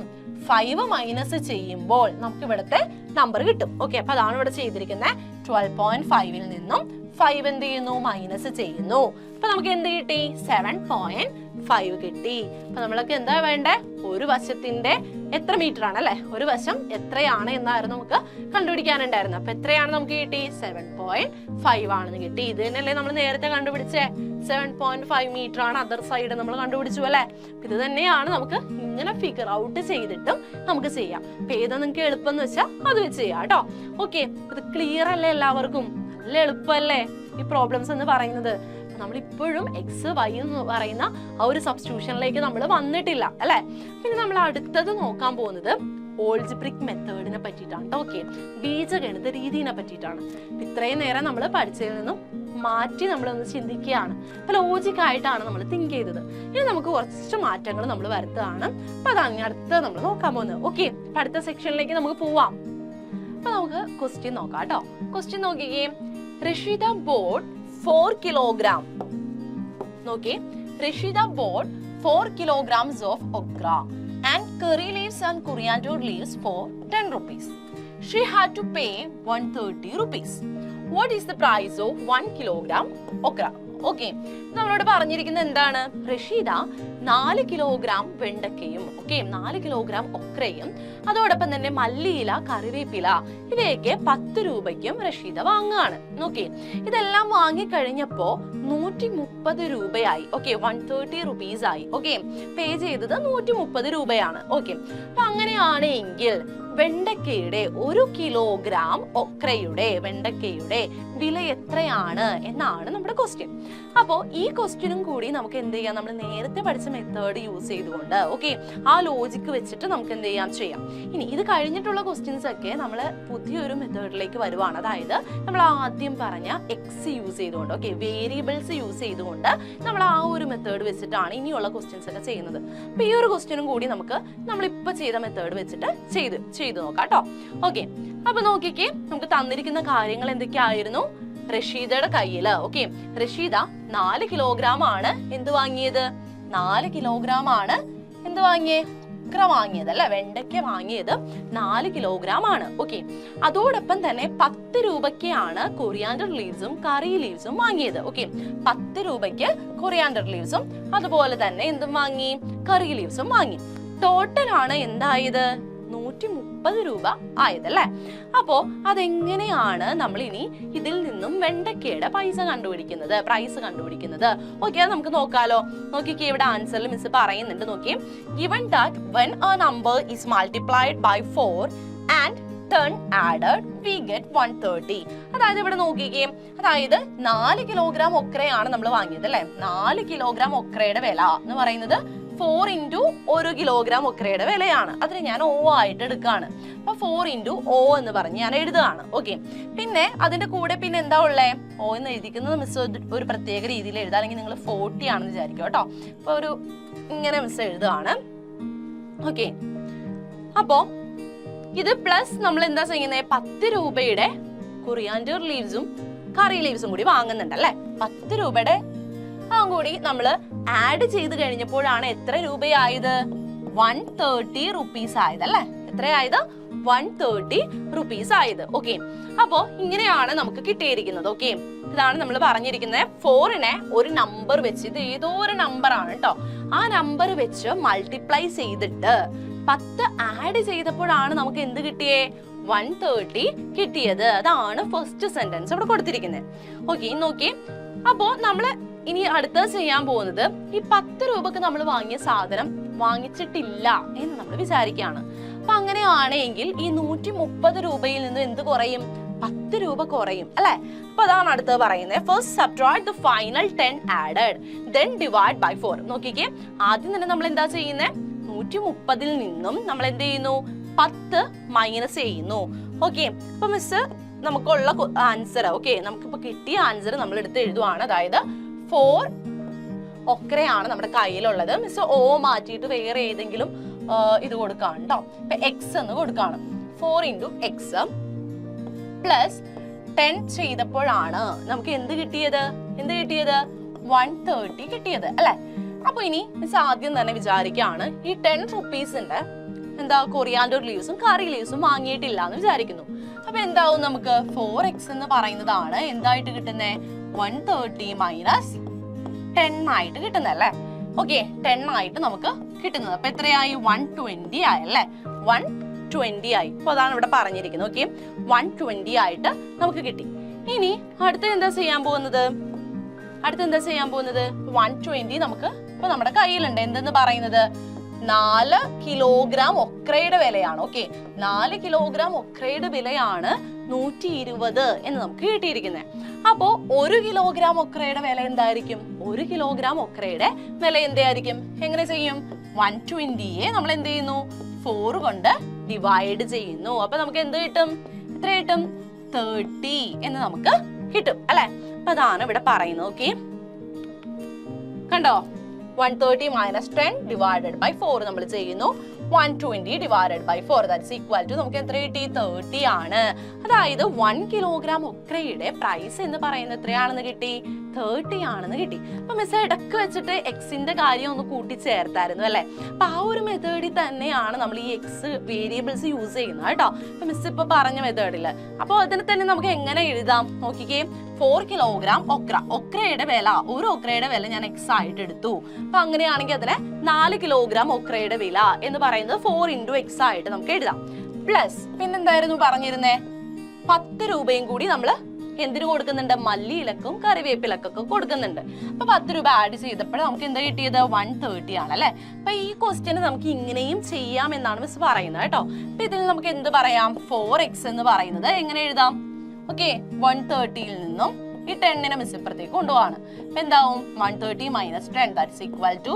5 മൈനസ് ചെയ്യുമ്പോൾ നമുക്ക് ഇവിടുത്തെ നമ്പർ കിട്ടും. ഓക്കെ, അപ്പൊ അതാണ് ഇവിടെ ചെയ്തിരിക്കുന്നത്. 12.5ൽ നിന്നും 5 എന്ത് ചെയ്യുന്നു? മൈനസ് ചെയ്യുന്നു. അപ്പൊ നമുക്ക് എന്ത് കിട്ടി? 7.5 കിട്ടി. അപ്പൊ നമ്മളൊക്കെ എന്താ വേണ്ടേ? ഒരു വശത്തിന്റെ എത്ര മീറ്റർ ആണ് അല്ലെ, ഒരു വശം എത്രയാണ് എന്നായിരുന്നു നമുക്ക് കണ്ടുപിടിക്കാനുണ്ടായിരുന്നു. അപ്പൊ എത്രയാണ് നമുക്ക് കിട്ടി? 7.5 ആണെന്ന് കിട്ടി. ഇത് തന്നെയല്ലേ നമ്മൾ നേരത്തെ കണ്ടുപിടിച്ചേ? 7.5 മീറ്റർ ആണ് അതർ സൈഡ് നമ്മൾ കണ്ടുപിടിച്ചു അല്ലെ. ഇത് തന്നെയാണ് നമുക്ക് ഇങ്ങനെ ഫിഗർ ഔട്ട് ചെയ്തിട്ടും നമുക്ക് ചെയ്യാം. അപ്പൊ ഏതാ നിങ്ങൾക്ക് എളുപ്പം എന്ന് വെച്ചാൽ അത് വെച്ച് ചെയ്യാം കേട്ടോ. ഓക്കെ, ഇത് ക്ലിയർ അല്ലേ എല്ലാവർക്കും? നല്ല എളുപ്പമല്ലേ ഈ പ്രോബ്ലംസ് എന്ന് പറയുന്നത്? നമ്മൾ ഇപ്പോഴും എക്സ് വൈ എന്ന് പറയുന്ന ആ ഒരു സബ്സ്റ്റിറ്റ്യൂഷനിലേക്ക് നമ്മൾ വന്നിട്ടില്ല അല്ലെ. പിന്നെ നമ്മൾ അടുത്തത് നോക്കാൻ പോകുന്നത് ഓൾജിബ്രിക് മെത്തേഡിനെ പറ്റിയിട്ടാണ്. ഓക്കെ, ബീജഗണിത രീതിയെ പറ്റിയിട്ടാണ്. ഇത്രയും നേരം നമ്മൾ പഠിച്ചതിൽ നിന്നും മാറ്റി നമ്മളൊന്ന് ചിന്തിക്കുകയാണ്. അപ്പൊ ലോജിക് ആയിട്ടാണ് നമ്മൾ തിങ്ക് ചെയ്തത്. ഇനി നമുക്ക് കുറച്ച് മാറ്റങ്ങൾ നമ്മൾ വരുത്തുകയാണ്. അപ്പൊ അതാണ് അടുത്ത നമ്മൾ നോക്കാൻ പോകുന്നത്. ഓക്കെ, അപ്പൊ അടുത്ത സെക്ഷനിലേക്ക് നമുക്ക് പോവാം. അപ്പൊ നമുക്ക് ക്വസ്റ്റ്യൻ നോക്കാം കേട്ടോ. ക്വസ്റ്റ്യൻ നോക്കിക്കേ. Rashida bought 4 kilogram. Okay, Rashida bought 4 kilograms of okra and curry leaves and coriander leaves for 10 rupees. She had to pay 130 rupees. What is the price of 1 kilogram okra? Okay, നമ്മളോട് പറഞ്ഞിരിക്കുന്നത് എന്താണ്? Rasheeda 4 kilogram വെണ്ടക്കയും 4 kilogram ഒക്രയും അതോടൊപ്പം തന്നെ മല്ലിയില, കറിവേപ്പില ഇവയൊക്കെ 10 രൂപയ്ക്കും റഷീദ വാങ്ങുകയാണ്. ഓക്കെ, ഇതെല്ലാം വാങ്ങിക്കഴിഞ്ഞപ്പോ 130 രൂപയായി. 130 റുപ്പീസ് ആയി. പേ ചെയ്തത് 130 രൂപയാണ്. അപ്പൊ അങ്ങനെയാണ് എങ്കിൽ വെണ്ടക്കയുടെ 1 കിലോഗ്രാം ഒക്രയുടെ വെണ്ടക്കയുടെ വില എത്രയാണ് എന്നാണ് നമ്മുടെ ക്വസ്റ്റ്യൻ. അപ്പോൾ ഈ ക്വസ്റ്റ്യനും കൂടി നമുക്ക് എന്ത് ചെയ്യാം? നമ്മൾ നേരത്തെ പഠിച്ച മെത്തേഡ് യൂസ് ചെയ്തുകൊണ്ട് ആ ലോജിക്ക് വെച്ചിട്ട് നമുക്ക് എന്ത് ചെയ്യാം. ഇനി ഇത് കഴിഞ്ഞിട്ടുള്ള ക്വസ്റ്റ്യൻസ് ഒക്കെ നമ്മൾ പുതിയൊരു മെത്തേഡിലേക്ക് വരുവാണ്. അതായത് നമ്മൾ ആദ്യം പറഞ്ഞ എക്സ് യൂസ് ചെയ്തുകൊണ്ട് വേരിയബിൾസ് യൂസ് ചെയ്തുകൊണ്ട് നമ്മൾ ആ ഒരു മെത്തേഡ് വെച്ചിട്ടാണ് ഇനിയുള്ള ക്വസ്റ്റ്യൻസ് ഒക്കെ ചെയ്യുന്നത്. അപ്പൊ ഈ ഒരു ക്വസ്റ്റ്യനും കൂടി നമുക്ക് നമ്മളിപ്പോ ചെയ്ത മെത്തേഡ് വെച്ചിട്ട് ചെയ്തു നോക്കാം കേട്ടോ. ഓക്കെ, അപ്പൊ നോക്കിക്കേ, നമുക്ക് തന്നിരിക്കുന്ന കാര്യങ്ങൾ എന്തൊക്കെയായിരുന്നു? റഷീദയുടെ കയ്യില് റഷീദ 4 കിലോഗ്രാം ആണ് എന്ത് വാങ്ങിയത്? 4 കിലോഗ്രാം ആണ് എന്ത് വാങ്ങിയേ? ഒക്ര വാങ്ങിയത് അല്ലെ, വെണ്ടയ്ക്ക വാങ്ങിയത് 4 കിലോഗ്രാം ആണ്. അതോടൊപ്പം തന്നെ 10 രൂപയ്ക്കാണ് കൊറിയാണ്ടർ ലീവ്സും കറി ലീവ്സും വാങ്ങിയത്. 10 രൂപയ്ക്ക് കൊറിയാണ്ടർ ലീവ്സും അതുപോലെ തന്നെ എന്തും വാങ്ങി? കറി ലീവ്സും വാങ്ങി. ടോട്ടൽ ആണ് എന്തായത്? 130 രൂപ ആയതല്ലേ. അപ്പോ അതെങ്ങനെയാണ് നമ്മൾ ഇനി ഇതിൽ നിന്നും വെണ്ടക്കയുടെ പ്രൈസ് കണ്ടുപിടിക്കുന്നത്? അത് നമുക്ക് നോക്കാലോ. നോക്കിക്കേ, ഇവിടെ ആൻസറിൽ മിസ് പറയുന്നുണ്ട്. നോക്കിയേ, given that when a number is multiplied by 4 and 10 added we get 130. അതായത് ഇവിടെ നോക്കിക്കേ, അതായത് 4 കിലോഗ്രാം ഒക്രയാണ് നമ്മൾ വാങ്ങിയത് അല്ലെ. 4 കിലോഗ്രാം ഒക്രയുടെ വില എന്ന് പറയുന്നത് 4 into 1 കിലോഗ്രാം ഒക്രയുടെ വിലയാണ്. അതിന് ഞാൻ O ആയിട്ട് എടുക്കുകയാണ്. അപ്പൊ 4 into O എന്ന് പറഞ്ഞ് ഞാൻ എഴുതുകയാണ്. പിന്നെ അതിന്റെ കൂടെ പിന്നെ എന്താ ഉള്ളേ? O എന്ന് എഴുതിക്കുന്നത് മിസ് ഒരു പ്രത്യേക രീതിയിൽ എഴുതാം, അല്ലെങ്കിൽ നിങ്ങൾ 40 ആണെന്ന് വിചാരിക്കും കേട്ടോ. അപ്പൊ ഒരു ഇങ്ങനെ മിസ് എഴുതുകയാണ്. അപ്പോ ഇത് പ്ലസ് നമ്മൾ എന്താ ചെയ്യുന്നത്, 10 രൂപയുടെ കൊറിയാൻഡർ ലീവ്സും കറി ലീവ്സും കൂടി വാങ്ങുന്നുണ്ട് അല്ലെ. 10 രൂപയുടെ കൂടി നമ്മൾ ആഡ് ചെയ്ത് കഴിഞ്ഞപ്പോഴാണ് എത്ര രൂപയായത്, 130 റുപ്പീസ് ആയത് അല്ലെ. എത്രയായത്, 130 റുപ്പീസ് ആയത്. ഓക്കെ, അപ്പോ ഇങ്ങനെയാണ് നമുക്ക് കിട്ടിയിരിക്കുന്നത്. ഓക്കെ, ഇതാണ് നമ്മൾ പറഞ്ഞിരിക്കുന്നത്. 4നെ ഒരു നമ്പർ വെച്ച്, ഇത് ഏതോ ഒരു നമ്പർ ആണ് കേട്ടോ, ആ നമ്പർ വെച്ച് മൾട്ടിപ്ലൈ ചെയ്തിട്ട് 10 ആഡ് ചെയ്തപ്പോഴാണ് നമുക്ക് എന്ത് കിട്ടിയേ, 130 കിട്ടിയത്. അതാണ് ഫസ്റ്റ് സെന്റൻസ് ഇവിടെ കൊടുത്തിരിക്കുന്നത്. ഓക്കെ, നോക്കി. അപ്പോ നമ്മള് ഇനി അടുത്തത് ചെയ്യാൻ പോകുന്നത്, ഈ 10 രൂപക്ക് നമ്മൾ വാങ്ങിയ സാധനം വാങ്ങിച്ചിട്ടില്ല എന്ന് നമ്മൾ വിചാരിക്കുകയാണ്. അപ്പൊ അങ്ങനെയാണെങ്കിൽ ഈ 130 രൂപയിൽ നിന്ന് എന്ത് കുറയും, 10 രൂപ കുറയും അല്ലെ. അപ്പൊ അതാണ് അടുത്തത് പറയുന്നത്. First subtract the final 10 added then divide by 4. നോക്കിക്കേ, ആദ്യം തന്നെ നമ്മൾ എന്താ ചെയ്യുന്നത്, 130ൽ നിന്നും നമ്മൾ എന്ത് ചെയ്യുന്നു, 10 മൈനസ് ചെയ്യുന്നു. ഓക്കെ, അപ്പൊ മിസ് നമുക്കുള്ള ആൻസർ, ഓക്കെ, നമുക്കിപ്പോ കിട്ടിയ ആൻസർ നമ്മൾ എടുത്ത് എഴുതുവാണ്. അതായത് 4 ഒക്രയാണ് നമ്മുടെ കയ്യിലുള്ളത്. മിസ് ഓ മാറ്റിയിട്ട് വേറെ ഏതെങ്കിലും ഇത് കൊടുക്കാണ് കേട്ടോ. ഇപ്പൊ എക്സ് എന്ന് കൊടുക്കാണ്. 4 ഇൻറ്റു എക്സ് പ്ലസ് 10 ചെയ്തപ്പോഴാണ് നമുക്ക് എന്ത് കിട്ടിയത്, 130 കിട്ടിയത് അല്ലെ. അപ്പൊ ഇനി മിസ് ആദ്യം തന്നെ വിചാരിക്കുകയാണ്, ഈ 10 റുപ്പീസിന്റെ എന്താ കൊറിയാൻഡർ ലീവ്സും കറി ലീവ്സും വാങ്ങിയിട്ടില്ല എന്ന് വിചാരിക്കുന്നു. അപ്പൊ എന്താവും, നമുക്ക് 4x എന്ന് പറയുന്നതാണ് എന്തായിട്ട് കിട്ടുന്നേ, 130 മൈനസ് 10 ആയിട്ട് കിട്ടുന്നത് അല്ലേ. ഓക്കെ, 10 ആയിട്ട് നമുക്ക് കിട്ടുന്നത്. അപ്പൊ എത്രയായി, 120 ആയി അല്ലെ, 120 ആയി. അപ്പൊ അതാണ് ഇവിടെ പറഞ്ഞിരിക്കുന്നത്. ഓക്കെ, 120 ആയിട്ട് നമുക്ക് കിട്ടി. ഇനി അടുത്ത എന്താ ചെയ്യാൻ പോകുന്നത്, 120 നമുക്ക് ഇപ്പൊ നമ്മുടെ കയ്യിലുണ്ട്. എന്തെന്ന് പറയുന്നത്, 4 കിലോഗ്രാം ഒക്രയുടെ വിലയാണ്. ഓക്കെ, 4 കിലോഗ്രാം ഒക്രയുടെ വിലയാണ് 120 എന്ന് നമുക്ക് കിട്ടിയിരിക്കുന്നത്. അപ്പോ 1 കിലോഗ്രാം ഒക്രയുടെ വില എന്തായിരിക്കും, 1 കിലോഗ്രാം ഒക്രയുടെ വില എന്തായിരിക്കും, എങ്ങനെ ചെയ്യും, 120യെ നമ്മൾ എന്ത് ചെയ്യുന്നു, 4 കൊണ്ട് ഡിവൈഡ് ചെയ്യുന്നു. അപ്പൊ നമുക്ക് എന്ത് കിട്ടും, എത്ര കിട്ടും, 30 എന്ന് നമുക്ക് കിട്ടും അല്ലെ. അപ്പൊ അതാണ് ഇവിടെ പറയുന്നത്. ഓക്കെ, കണ്ടോ, 130 മൈനസ് 10 ഡിവൈഡഡ് ബൈ 4 നമ്മൾ ചെയ്യുന്നു. 120 divided by 4 that's equal to നമുക്ക് എത്ര കിട്ടി, 30 ആണ്. അതായത് 1 കിലോഗ്രാം ഒക്രയുടെ പ്രൈസ് എന്ന് പറയുന്നത് എത്രയാണെന്ന് കിട്ടി, 30 ആണെന്ന് കിട്ടി. അപ്പൊ മിസ് ഇടക്ക് വെച്ചിട്ട് എക്സിന്റെ കാര്യം ഒന്ന് കൂട്ടിച്ചേർത്തായിരുന്നു അല്ലെ. അപ്പൊ ആ ഒരു മെത്തേഡിൽ തന്നെയാണ് നമ്മൾ ഈ എക്സ് വേരിയബിൾസ് യൂസ് ചെയ്യുന്നത് കേട്ടോ. അപ്പൊ മിസ് ഇപ്പൊ പറഞ്ഞ മെത്തേഡില്. അപ്പൊ അതിന് തന്നെ നമുക്ക് എങ്ങനെ എഴുതാം, നോക്കിക്കേ, 4 കിലോഗ്രാം ഒക്രയുടെ വില, ഒരു ഒക്രയുടെ വില ഞാൻ എക്സ് ആയിട്ട് എടുത്തു. അപ്പൊ അങ്ങനെയാണെങ്കിൽ അതിനെ 4 കിലോഗ്രാം ഒക്രയുടെ വില എന്ന് പറയുന്നത് 4 ഇൻറ്റു എക്സ് ആയിട്ട് നമുക്ക് എഴുതാം. പ്ലസ് പിന്നെന്തായിരുന്നു പറഞ്ഞിരുന്നേ, 10 രൂപയും കൂടി നമ്മൾ എന്തിനു കൊടുക്കുന്നുണ്ട്, മല്ലിയിലക്കും കറിവേപ്പിലക്കൊക്കെ കൊടുക്കുന്നുണ്ട്. അപ്പൊ 10 രൂപ ആഡ് ചെയ്തപ്പോൾ നമുക്ക് എന്താ കിട്ടിയത്, 130 ആണ് അല്ലെ. അപ്പൊ ഈ ക്വസ്റ്റ്യന് നമുക്ക് ഇങ്ങനെയും ചെയ്യാം എന്നാണ് മിസ് പറയുന്നത് കേട്ടോ. അപ്പൊ ഇതിൽ നമുക്ക് എന്ത് പറയാം, 4x എന്ന് പറയുന്നത് എങ്ങനെ എഴുതാം, ഓക്കെ, 130ൽ നിന്നും ഈ 10നെ മിസ് ഇപ്പുറത്തേക്ക് കൊണ്ടുപോവാണ്. അപ്പൊ എന്താവും, 130 മൈനസ് 10 ദാറ്റ്സ് ഈക്വൽ ടു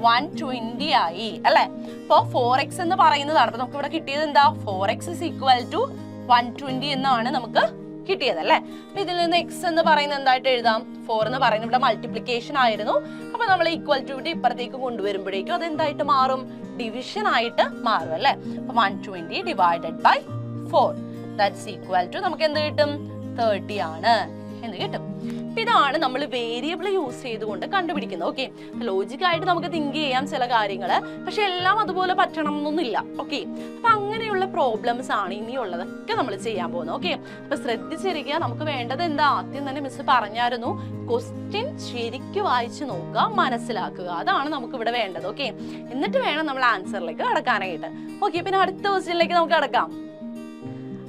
120 ആയി അല്ലെ. അപ്പൊ 4x എന്ന് പറയുന്നതാണ്. അപ്പൊ നമുക്ക് ഇവിടെ കിട്ടിയത് എന്താ, 4x is equal to 120 എന്നാണ് നമുക്ക് കിട്ടിയത് അല്ലെ. അപ്പൊ ഇതിൽ നിന്ന് x എന്ന് പറയുന്നത് എന്തായിട്ട് എഴുതാം, 4 എന്ന് പറയുന്നത് ഇവിടെ മൾട്ടിപ്ലിക്കേഷൻ ആയിരുന്നു. അപ്പൊ നമ്മൾ ഈക്വൽ ടു ഇപ്പുറത്തേക്ക് കൊണ്ടുവരുമ്പോഴേക്കും അത് എന്തായിട്ട് മാറും, ഡിവിഷൻ ആയിട്ട് മാറും അല്ലെ. അപ്പൊ 120 divided by 4 that's equal to നമുക്ക് എന്ത് കിട്ടും, 30 ആണ് എന്ന് കിട്ടും. ഇതാണ് നമ്മൾ വേരിയബിൾ യൂസ് ചെയ്തുകൊണ്ട് കണ്ടുപിടിക്കുന്നത്. ഓക്കെ, ലോജിക്കായിട്ട് നമുക്ക് തിങ്ക് ചെയ്യാം ചില കാര്യങ്ങള്, പക്ഷെ എല്ലാം അതുപോലെ പറ്റണം എന്നൊന്നുമില്ല. ഓക്കെ, അപ്പൊ അങ്ങനെയുള്ള പ്രോബ്ലംസ് ആണ് ഇനിയുള്ളതൊക്കെ നമ്മൾ ചെയ്യാൻ പോകുന്നത്. ഓക്കെ, അപ്പൊ ശ്രദ്ധിച്ചിരിക്കുക. നമുക്ക് വേണ്ടത് എന്താ, ആദ്യം തന്നെ മിസ് പറഞ്ഞായിരുന്നു, ക്വസ്റ്റ്യൻ ശരിക്കും വായിച്ചു നോക്കുക, മനസ്സിലാക്കുക. അതാണ് നമുക്ക് ഇവിടെ വേണ്ടത്. ഓക്കെ, എന്നിട്ട് വേണം നമ്മൾ ആൻസറിലേക്ക് കടക്കാനായിട്ട്. ഓക്കെ, പിന്നെ അടുത്ത ക്വസ്റ്റ്യനിലേക്ക് നമുക്ക് കടക്കാം.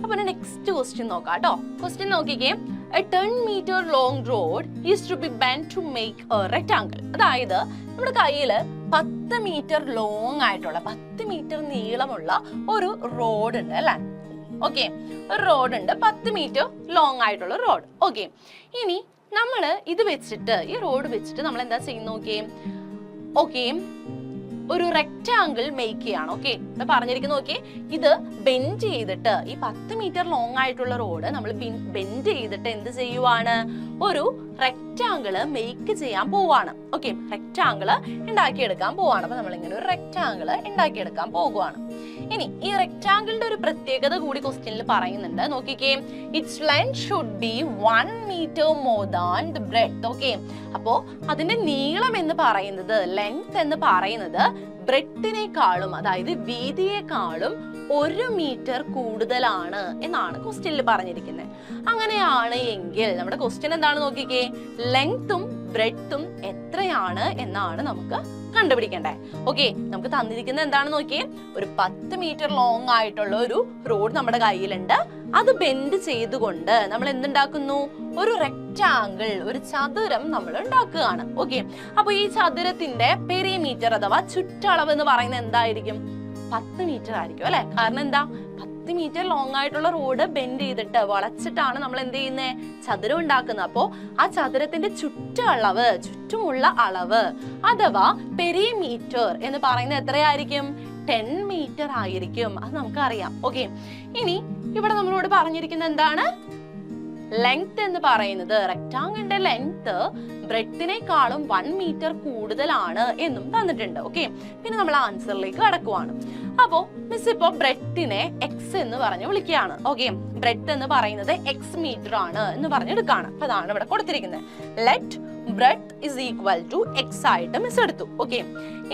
അപ്പൊ നെക്സ്റ്റ് ക്വസ്റ്റ്യൻ നോക്കാം കേട്ടോ. ക്വസ്റ്റ്യൻ നോക്കിക്കേ, a 10 meter long road is to be bent to make a rectangle. അതായത് നമ്മുടെ കയ്യിൽ 10 മീറ്റർ ലോങ് ആയിട്ടുള്ള 10 മീറ്റർ നീളമുള്ള ഒരു റോഡ് ഉണ്ട് അല്ലെ. ഓക്കെ, ഒരു റോഡ് ഉണ്ട്, 10 മീറ്റർ ലോങ് ആയിട്ടുള്ള റോഡ്. ഓക്കെ, ഇനി നമ്മള് ഇത് വെച്ചിട്ട്, ഈ റോഡ് വെച്ചിട്ട് നമ്മൾ എന്താ ചെയ്യുന്ന നോക്കിയേ, ഓക്കെ, ഒരു റെക്ടാങ്കിൾ മേക്ക് ചെയ്യാണ്. ഓക്കെ, ഇവിടെ പറഞ്ഞിരിക്കുന്നു. ഓക്കെ, ഇത് ബെൻഡ് ചെയ്തിട്ട്, ഈ 10 മീറ്റർ ലോങ് ആയിട്ടുള്ള റോഡ് നമ്മൾ ബെൻഡ് ചെയ്തിട്ട് എന്ത് ചെയ്യുവാണ്, ഒരു റെക്റ്റാങ്കിള് മേക്ക് ചെയ്യാൻ പോവാണ്. ഓക്കെ, റെക്റ്റാങ്കിള് ഉണ്ടാക്കിയെടുക്കാൻ പോവാണ്. അപ്പൊ നമ്മൾ ഇങ്ങനെ ഒരു റെക്റ്റാങ്കിള് ഉണ്ടാക്കിയെടുക്കാൻ പോകുവാണ്. ഇനി ഈ റെക്റ്റാങ്കിളിന്റെ ഒരു പ്രത്യേകത കൂടി ക്വസ്റ്റ്യനിൽ പറയുന്നുണ്ട്. നോക്കിക്കേ, its length should be 1 metre more than the breadth. Okay, അപ്പോ അതിന്റെ നീളം എന്ന് പറയുന്നത്, ലെങ്ത് എന്ന് പറയുന്നത് ബ്രെഡ്ത്തിനേക്കാളും, അതായത് വീതിയേക്കാളും 1 മീറ്റർ കൂടുതലാണ് എന്നാണ് ക്വസ്റ്റ്യനിൽ പറഞ്ഞിരിക്കുന്നത്. അങ്ങനെയാണ് എങ്കിൽ നമ്മുടെ ക്വസ്റ്റ്യൻ എന്താണ് നോക്കിക്കേ, ലെങ്ത്തും ബ്രെഡ്ത്തും എത്രയാണ് എന്നാണ് നമുക്ക് കണ്ടുപിടിക്കണ്ടേ. ഓക്കെ, നമുക്ക് തന്നിരിക്കുന്നത് എന്താണ് നോക്കിയേ, ഒരു 10 മീറ്റർ ലോങ് ആയിട്ടുള്ള ഒരു റോഡ് നമ്മുടെ കയ്യിലുണ്ട്. അത് ബെൻഡ് ചെയ്തുകൊണ്ട് നമ്മൾ എന്തുണ്ടാക്കുന്നു, ഒരു റെക്റ്റാങ്കിൾ, ഒരു ചതുരം നമ്മൾ ഉണ്ടാക്കുകയാണ്. ഓക്കെ, അപ്പൊ ഈ ചതുരത്തിന്റെ പെരിമീറ്റർ അഥവാ ചുറ്റളവ് എന്ന് പറയുന്നത് എന്തായിരിക്കും, 10 മീറ്റർ ആയിരിക്കും അല്ലെ. കാരണം എന്താ, 10 മീറ്റർ ലോങ് ആയിട്ടുള്ള റോഡ് ബെൻഡ് ചെയ്തിട്ട് വളച്ചിട്ടാണ് നമ്മൾ എന്ത് ചെയ്യുന്നത്, ചതുരം ഉണ്ടാക്കുന്നത്. അപ്പോ ആ ചതുരത്തിന്റെ ചുറ്റളവ്, ചുറ്റുമുള്ള അളവ് അഥവാ പെരിമീറ്റർ എന്ന് പറയുന്നത് എത്രയായിരിക്കും, 10 മീറ്റർ ആയിരിക്കും. അത് നമുക്കറിയാം. ഓക്കെ, ഇനി ഇവിടെ നമ്മളോട് പറഞ്ഞിരിക്കുന്നത് എന്താണ്, ലെങ്ത് എന്ന് പറയുന്നത്, റെക്ടാങ്കിളിന്റെ ലെങ്ത് ബ്രെഡ്ത്തിനേക്കാളും 1 മീറ്റർ കൂടുതലാണ് എന്നും തന്നിട്ടുണ്ട്. ഓക്കെ, പിന്നെ നമ്മൾ ആൻസറിലേക്ക് കടക്കുവാണ്. അപ്പോ മിസ് ഇപ്പോ ബ്രെഡ്ത്തിനെ എക്സ് എന്ന് പറഞ്ഞ് വിളിക്കുകയാണ്. ഓക്കെ, ബ്രെഡ്ത്ത് എന്ന് പറയുന്നത് എക്സ് മീറ്റർ ആണ് എന്ന് പറഞ്ഞെടുക്കാണ്. അപ്പൊ അതാണ് ഇവിടെ കൊടുത്തിരിക്കുന്നത്. Let breadth is equal to x ആയിട്ട് മിസ് എടുത്തു. ഓക്കെ,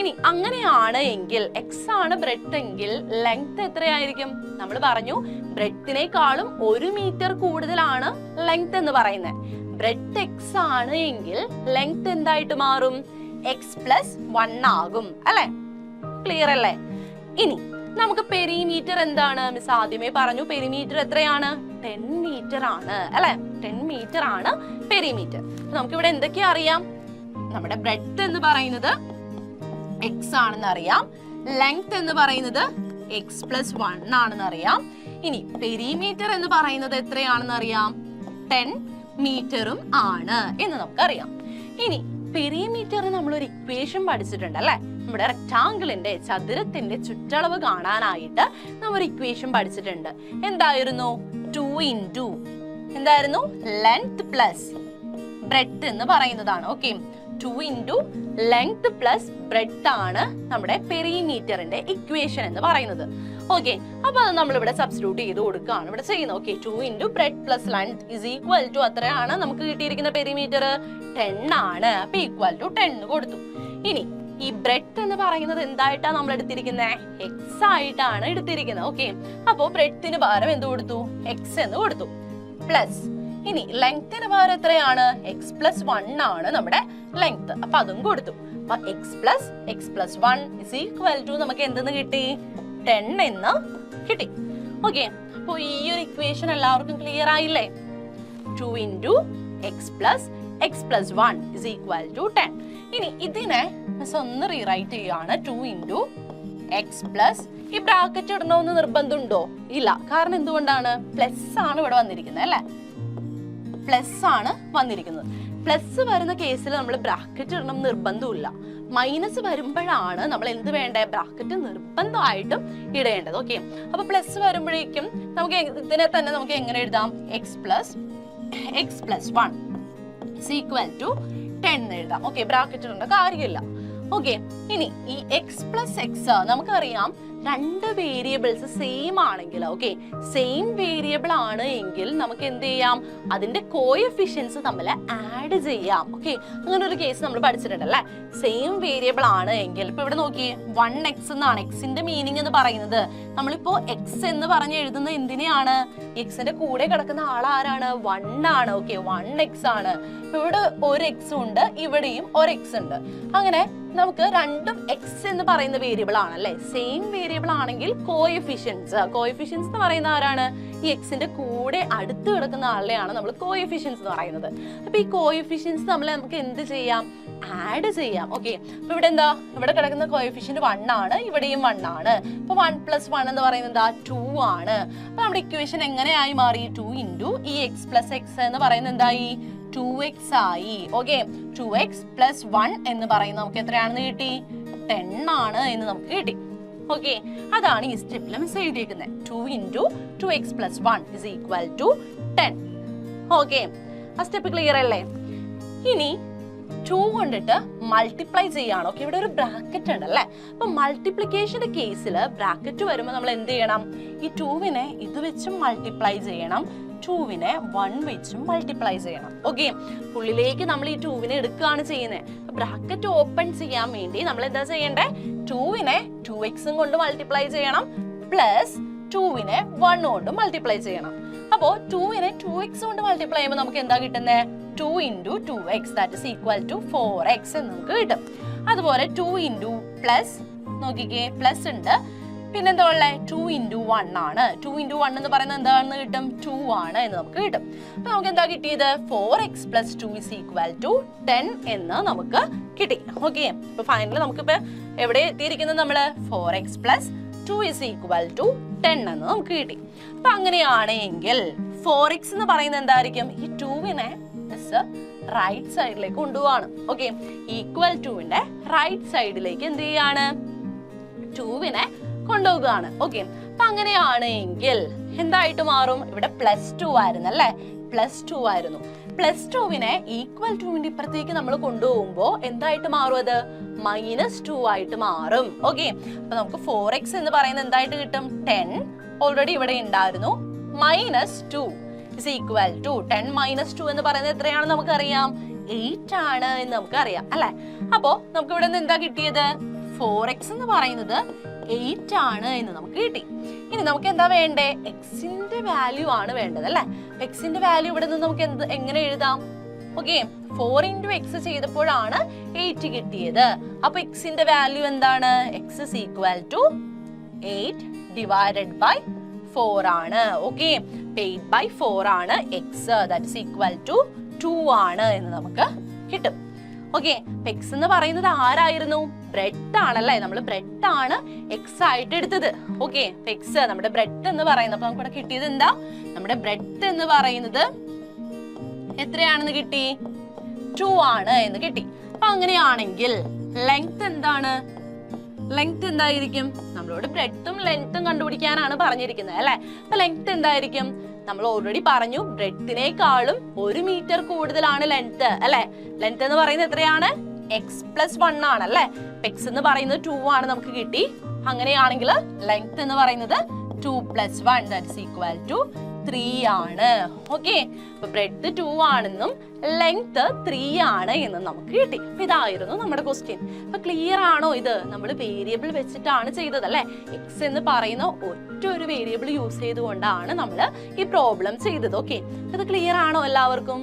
ഇനി അങ്ങനെയാണ് എങ്കിൽ, എക്സ് ആണ് ബ്രെഡ്ത്ത് എങ്കിൽ ലെങ്ത് എത്രയായിരിക്കും, നമ്മൾ പറഞ്ഞു ബ്രെഡ്ത്തിനേക്കാളും 1 മീറ്റർ കൂടുതലാണ് ലെങ്ത് എന്ന് പറയുന്നത്. ബ്രെഡ്ത്ത് എക്സ് ആണ് എങ്കിൽ ലെങ്ത് എന്തായിട്ട് മാറും, എക്സ് പ്ലസ് 1 ആകും അല്ലെ. ക്ലിയർ അല്ലേ? ഇനി നമുക്ക് പെരിമീറ്റർ എന്താണ്, മിസ് ആദ്യമേ പറഞ്ഞു പെരിമീറ്റർ എത്രയാണ്, 10 മീറ്റർ ആണ് അല്ലെ. 10 മീറ്റർ ആണ് പെരിമീറ്റർ. നമുക്ക് ഇവിടെ എന്തൊക്കെയാ അറിയാം, നമ്മുടെ ബ്രെഡ്ത്ത് എന്ന് പറയുന്നത് എക്സ് ആണെന്ന് അറിയാം, ലെങ്ത് എന്ന് പറയുന്നത് എക്സ് പ്ലസ് 1 ആണെന്ന് അറിയാം. ഇനി പെരിമീറ്റർ എന്ന് പറയുന്നത് എത്രയാണെന്ന് അറിയാം, 10 മീറ്ററും ആണ് എന്ന് നമുക്കറിയാം. ഇനി പെരിമീറ്റർ നമ്മൾ ഒരു ഇക്വേഷൻ പഠിച്ചിട്ടുണ്ട് അല്ലെ. നമ്മുടെ റെക്ടാങ്കിളിന്റെ, ചതുരത്തിന്റെ ചുറ്റളവ് കാണാനായിട്ട് നമ്മൾ ഒരു ഇക്വേഷൻ പഠിച്ചിട്ടുണ്ട്. എന്തായിരുന്നു, 2 into എന്തായിരുന്നു, ലെങ്ത് പ്ലസ് ബ്രെഡ്ത്ത് എന്ന് പറയുന്നതാണ്. Okay, 2 into length plus breadth ആണ് നമ്മുടെ പെരിമീറ്ററിന്റെ ഇക്വേഷൻ എന്ന് പറയുന്നത്. ഓക്കെ, അപ്പൊ അത് നമ്മൾ ഇവിടെ സബ്സ്റ്റിറ്റ്യൂട്ട് ചെയ്ത് കൊടുക്കുകയാണ് ഇവിടെ ചെയ്യുന്നത്. Okay, 2 into breadth plus length is equal to അത്രയാണ് നമുക്ക് കിട്ടിയിരിക്കുന്ന പെരിമീറ്റർ, 10 ആണ്. അപ്പൊ ഈക്വൽ ടു 10 കൊടുത്തു. ഇനി ഈ ബ്രെഡ്ത്ത് എന്ന് പറയുന്നത് എന്തായിട്ടാണ് നമ്മൾ എടുത്തിരിക്കുന്നത്, എക്സ് ആയിട്ടാണ് എടുത്തിരിക്കുന്നത്. ഓക്കെ, അപ്പോ ബ്രെഡ്ത്തിന് പകരം എന്ത് കൊടുത്തു, എക്സ് എന്ന് കൊടുത്തു. പ്ലസ് ഇനി ലെങ്ത്തിന് പകരം എത്രയാണ്, എക്സ് പ്ലസ് 1 ആണ് നമ്മുടെ ലെങ്ത്. അപ്പൊ അതും കൊടുത്തു. അപ്പൊ x plus 1 is equal to നമുക്ക് എന്തെന്ന് കിട്ടി, 10 എന്ന് കിട്ടി. ഓക്കെ, അപ്പൊ ഈ ഒരു ഇക്വേഷൻ എല്ലാവർക്കും ക്ലിയർ ആയില്ലേ. 2 into x plus 1 is equal to 10. ഇനി ഇതിനെ ഒന്ന് റീറൈറ്റ് ചെയ്യാണ്. 2 into x plus, ഈ ബ്രാക്കറ്റ് ഇടണമെന്ന് നിർബന്ധമുണ്ടോ, ഇല്ല. കാരണം എന്തുകൊണ്ടാണ്, പ്ലസ് ആണ് ഇവിടെ വന്നിരിക്കുന്നത് അല്ലെ. പ്ലസ് ആണ് വന്നിരിക്കുന്നത്. പ്ലസ് വരുന്ന കേസിൽ നമ്മൾ ബ്രാക്കറ്റ് ഇടണം നിർബന്ധമില്ല. മൈനസ് വരുമ്പോഴാണ് നമ്മൾ എന്ത് വേണ്ടേ, ബ്രാക്കറ്റ് നിർബന്ധമായിട്ടും ഇടേണ്ടത്. ഓക്കെ, അപ്പൊ പ്ലസ് വരുമ്പോഴേക്കും നമുക്ക് ഇതിനെ തന്നെ നമുക്ക് എങ്ങനെ എഴുതാം, X plus 1 is equal to 10 എഴുതാം. ഓക്കെ, ബ്രാക്കറ്റ് ഇടേണ്ട കാര്യമില്ല. ഓക്കെ, ഇനി ഈ എക്സ് പ്ലസ് എക്സ് നമുക്കറിയാം, രണ്ട് വേരിയബിൾസ് സെയിം ആണെങ്കിൽ, ഓക്കെ, സെയിം വേരിയബിൾ ആണ് എങ്കിൽ നമുക്ക് എന്ത് ചെയ്യാം, അതിന്റെ കോഎഫിഷ്യൻസ് തമ്മിൽ ആഡ് ചെയ്യാം. ഓക്കെ, അങ്ങനെ ഒരു കേസ് നമ്മൾ പഠിച്ചിട്ടുണ്ടല്ലേ. സെയിം വേരിയബിൾ ആണ് എങ്കിൽ, ഇപ്പൊ ഇവിടെ നോക്കി 1x എന്നാണ് എക്സിന്റെ മീനിങ് എന്ന് പറയുന്നത്. നമ്മളിപ്പോ എക്സ് എന്ന് പറഞ്ഞ് എഴുതുന്ന എന്തിനെയാണ്, എക്സിന്റെ കൂടെ കിടക്കുന്ന ആൾ ആരാണ്, 1 ആണ്. ഓക്കെ, 1x ആണ്. ഇവിടെ ഒരു എക്സ് ഉണ്ട്, ഇവിടെയും ഒരു എക്സ് ഉണ്ട്. അങ്ങനെ നമുക്ക് രണ്ടും എക്സ് എന്ന് പറയുന്ന വേരിയബിൾ ആണല്ലേ. സെയിം വേരിയബിൾ ആണെങ്കിൽ കോഎഫിഷ്യൻസ് എന്ന് പറയുന്ന ആരാണ്, ഈ എക്സിന്റെ കൂടെ അടുത്ത് കിടക്കുന്ന ആളെയാണ് നമ്മൾ കോഎഫിഷ്യൻസ് എന്ന് പറയുന്നത്. അപ്പൊ ഈ കോഎഫിഷ്യൻസ് നമ്മൾ നമുക്ക് എന്ത് ചെയ്യാം, ആഡ് ചെയ്യാം. ഓക്കെ, അപ്പൊ ഇവിടെ എന്താ, ഇവിടെ കിടക്കുന്ന കോഎഫിഷ്യന്റ് 1 ആണ്, ഇവിടെയും 1 ആണ്. അപ്പൊ 1 plus 1 എന്ന് പറയുന്നത് 2 ആണ്. അപ്പൊ നമ്മുടെ ഇക്വേഷൻ എങ്ങനെയായി മാറി, 2 into ഈ എക്സ് പ്ലസ് എക്സ് എന്ന് പറയുന്നത് എന്തായി, 2x ആയി. ഓക്കെ, 2x plus 1 എന്ന് പറയുന്നത് നമുക്ക് എത്രയാണെന്ന് കിട്ടി, 10 ആണ് എന്ന് നമുക്ക് കിട്ടി. ഓക്കെ, അതാണ് ഈ സ്റ്റെപ്പിൽ മിസ് എഴുതിയിരിക്കുന്നത്. 2 into 2x plus 1 is equal to 10. Okay, ആ സ്റ്റെപ്പ് ക്ലിയർ അല്ലേ? ഇനി 2 കൊണ്ടിട്ട് മൾട്ടിപ്ലൈ ചെയ്യാണ്. ഓക്കെ, ഇവിടെ ഒരു ബ്രാക്കറ്റ് ഉണ്ട് അല്ലേ? അപ്പൊ മൾട്ടിപ്ലിക്കേഷന്റെ കേസിൽ ബ്രാക്കറ്റ് വരുമ്പോൾ നമ്മൾ എന്ത് ചെയ്യണം? ഈ 2വിനെ ഇത് വെച്ച് മൾട്ടിപ്ലൈ ചെയ്യണം, 2വിനെ 1 വെച്ചും മൾട്ടിപ്ലൈ ചെയ്യണം. ഓക്കെ, ഉള്ളിലേക്ക് നമ്മൾ ഈ 2വിനെ എടുക്കുകയാണ് ചെയ്യുന്നത്. ബ്രാക്കറ്റ് ഓപ്പൺ ചെയ്യാൻ വേണ്ടി നമ്മൾ എന്താ ചെയ്യണ്ടേ? 2വിനെ 2x കൊണ്ട് മൾട്ടിപ്ലൈ ചെയ്യണം, പ്ലസ് 2വിനെ 1 കൊണ്ട് മൾട്ടിപ്ലൈ ചെയ്യണം. അപ്പോ 2വിനെ 2x കൊണ്ട് മൾട്ടിപ്ലൈ ചെയ്യുമ്പോൾ നമുക്ക് എന്താ കിട്ടുന്നത്? 2 into 2x that is equal to 4x എന്ന് നമുക്ക് കിട്ടും. അതുപോലെ 2 into പ്ലസ് നോക്കിക്കേ, പ്ലസ് ഉണ്ട്, പിന്നെന്താ ഉള്ളത്? 2 into 1 ആണ്. 2 into 1 എന്ന് പറയുന്നത് എന്താണെന്ന് കിട്ടും? 2 ആണ് എന്ന് നമുക്ക് കിട്ടും. അപ്പൊ നമുക്ക് എന്താ കിട്ടിയത്? 4x plus 2 is equal to 10 എന്ന് നമുക്ക് കിട്ടി. ഓക്കെ, അപ്പൊ ഫൈനലി നമുക്കിപ്പോ എവിടെ എത്തിയിരിക്കുന്നത്? നമ്മള് 4x plus 2 is equal to 10 എന്ന് നമുക്ക് കിട്ടി. അപ്പൊ അങ്ങനെയാണെങ്കിൽ 4x എന്ന് പറയുന്നത് എന്തായിരിക്കും? ഈ 2വിനെ റൈറ്റ് സൈഡിലേക്ക് കൊണ്ടുപോവാണ്. ഓക്കെ, ഈക്വൽ ടുവിന്റെ റൈറ്റ് സൈഡിലേക്ക് എന്ത് ചെയ്യാണ്? 2വിനെ കൊണ്ടുപോവുകയാണ്. ഓക്കെ, അപ്പൊ അങ്ങനെയാണെങ്കിൽ എന്തായിട്ട് മാറും? ഇവിടെ +2 ആയിരുന്നു അല്ലേ? +2 ആയിരുന്നു. +2വിനെ ഈക്വൽ ടുവിന്റെ ഇപ്പുറത്തേക്ക് നമ്മൾ കൊണ്ടുപോകുമ്പോ എന്തായിട്ട് മാറും? അത് -2 ആയിട്ട് മാറും. ഓക്കെ, അപ്പൊ നമുക്ക് 4x എന്ന് പറയുന്നത് എന്തായിട്ട് കിട്ടും? 10 ഓൾറെഡി ഇവിടെ ഉണ്ടായിരുന്നു, -2 is equal to 10 minus 2 എന്ന് പറയുന്നത് എത്രയാണെന്ന് നമുക്കറിയാം? 8 ആണ് എന്ന് നമുക്കറിയാം അല്ലെ? അപ്പോ നമുക്ക് ഇവിടെ നിന്ന് എന്താ കിട്ടിയത്? 4x എന്ന് പറയുന്നത് 8 ആണ് എന്ന് നമുക്ക് കിട്ടി. ഇനി നമുക്ക് എന്താ വേണ്ടേ? എക്സിന്റെ വാല്യൂ ആണ് വേണ്ടത് അല്ലെ? എക്സിന്റെ വാല്യൂ ഇവിടെ നിന്ന് നമുക്ക് എങ്ങനെ എഴുതാം? ഓക്കെ, 4 into x ചെയ്തപ്പോഴാണ് 8 കിട്ടിയത്. അപ്പൊ എക്സിന്റെ വാല്യൂ എന്താണ്? x is equal to 8 divided by 4 ആണ്. ഓക്കെ, 8/4 ആണ് x, that is equal to 2 ആണ് എന്ന് നമുക്ക് കിട്ടും. ഓക്കെ, x എന്ന് പറയുന്നത് ആരായിരുന്നു? ബ്രെഡ് ആണല്ലേ? നമ്മൾ ബ്രെഡ് ആണ് x ആയിട്ട് എടുത്തത്. ഓക്കെ, x നമ്മുടെ ബ്രെഡ് എന്ന് പറയുന്നത്, അപ്പൊ നമുക്ക് കിട്ടിയത് എന്താ? നമ്മുടെ ബ്രെഡ് എന്ന് പറയുന്നത് എത്രയാണെന്ന് കിട്ടി? 2 ആണ് എന്ന് കിട്ടി. അപ്പൊ അങ്ങനെയാണെങ്കിൽ ലെങ്ത് എന്താണ്? ലെങ്ത് എന്തായിരിക്കും? നമ്മളോട് ബ്രെഡും ലെങ്ത്തും കണ്ടുപിടിക്കാനാണ് പറഞ്ഞിരിക്കുന്നത് അല്ലെ? അപ്പൊ ലെങ്ത് എന്തായിരിക്കും? നമ്മൾ ഓൾറെഡി പറഞ്ഞു, ബ്രെഡിനേക്കാളും 1 മീറ്റർ കൂടുതലാണ് ലെങ്ത് അല്ലെ? ലെങ്ത് എന്ന് പറയുന്നത് എത്രയാണ്? x+1 ആണ് അല്ലെ? x എന്ന് പറയുന്നത് 2 ആണ് നമുക്ക് കിട്ടി. അങ്ങനെയാണെങ്കിൽ ലെങ്ത് എന്ന് പറയുന്നത് 2 + 1 that is equal to 3 ആണ്. ഓക്കെ, അപ്പൊ ബ്രെഡ് 2 ആണെന്നും ലെങ്ത് 3 ആണ് എന്നും നമുക്ക് കിട്ടി. അപ്പൊ ഇതായിരുന്നു നമ്മുടെ ക്വസ്റ്റ്യൻ. അപ്പൊ ക്ലിയർ ആണോ? ഇത് നമ്മൾ വേരിയബിൾ വെച്ചിട്ടാണ് ചെയ്തത് അല്ലെ? എക്സ് എന്ന് പറയുന്ന ഒറ്റ ഒരു വേരിയബിൾ യൂസ് ചെയ്തുകൊണ്ടാണ് നമ്മൾ ഈ പ്രോബ്ലം ചെയ്തത്. ഓക്കെ, ഇത് ക്ലിയർ ആണോ എല്ലാവർക്കും?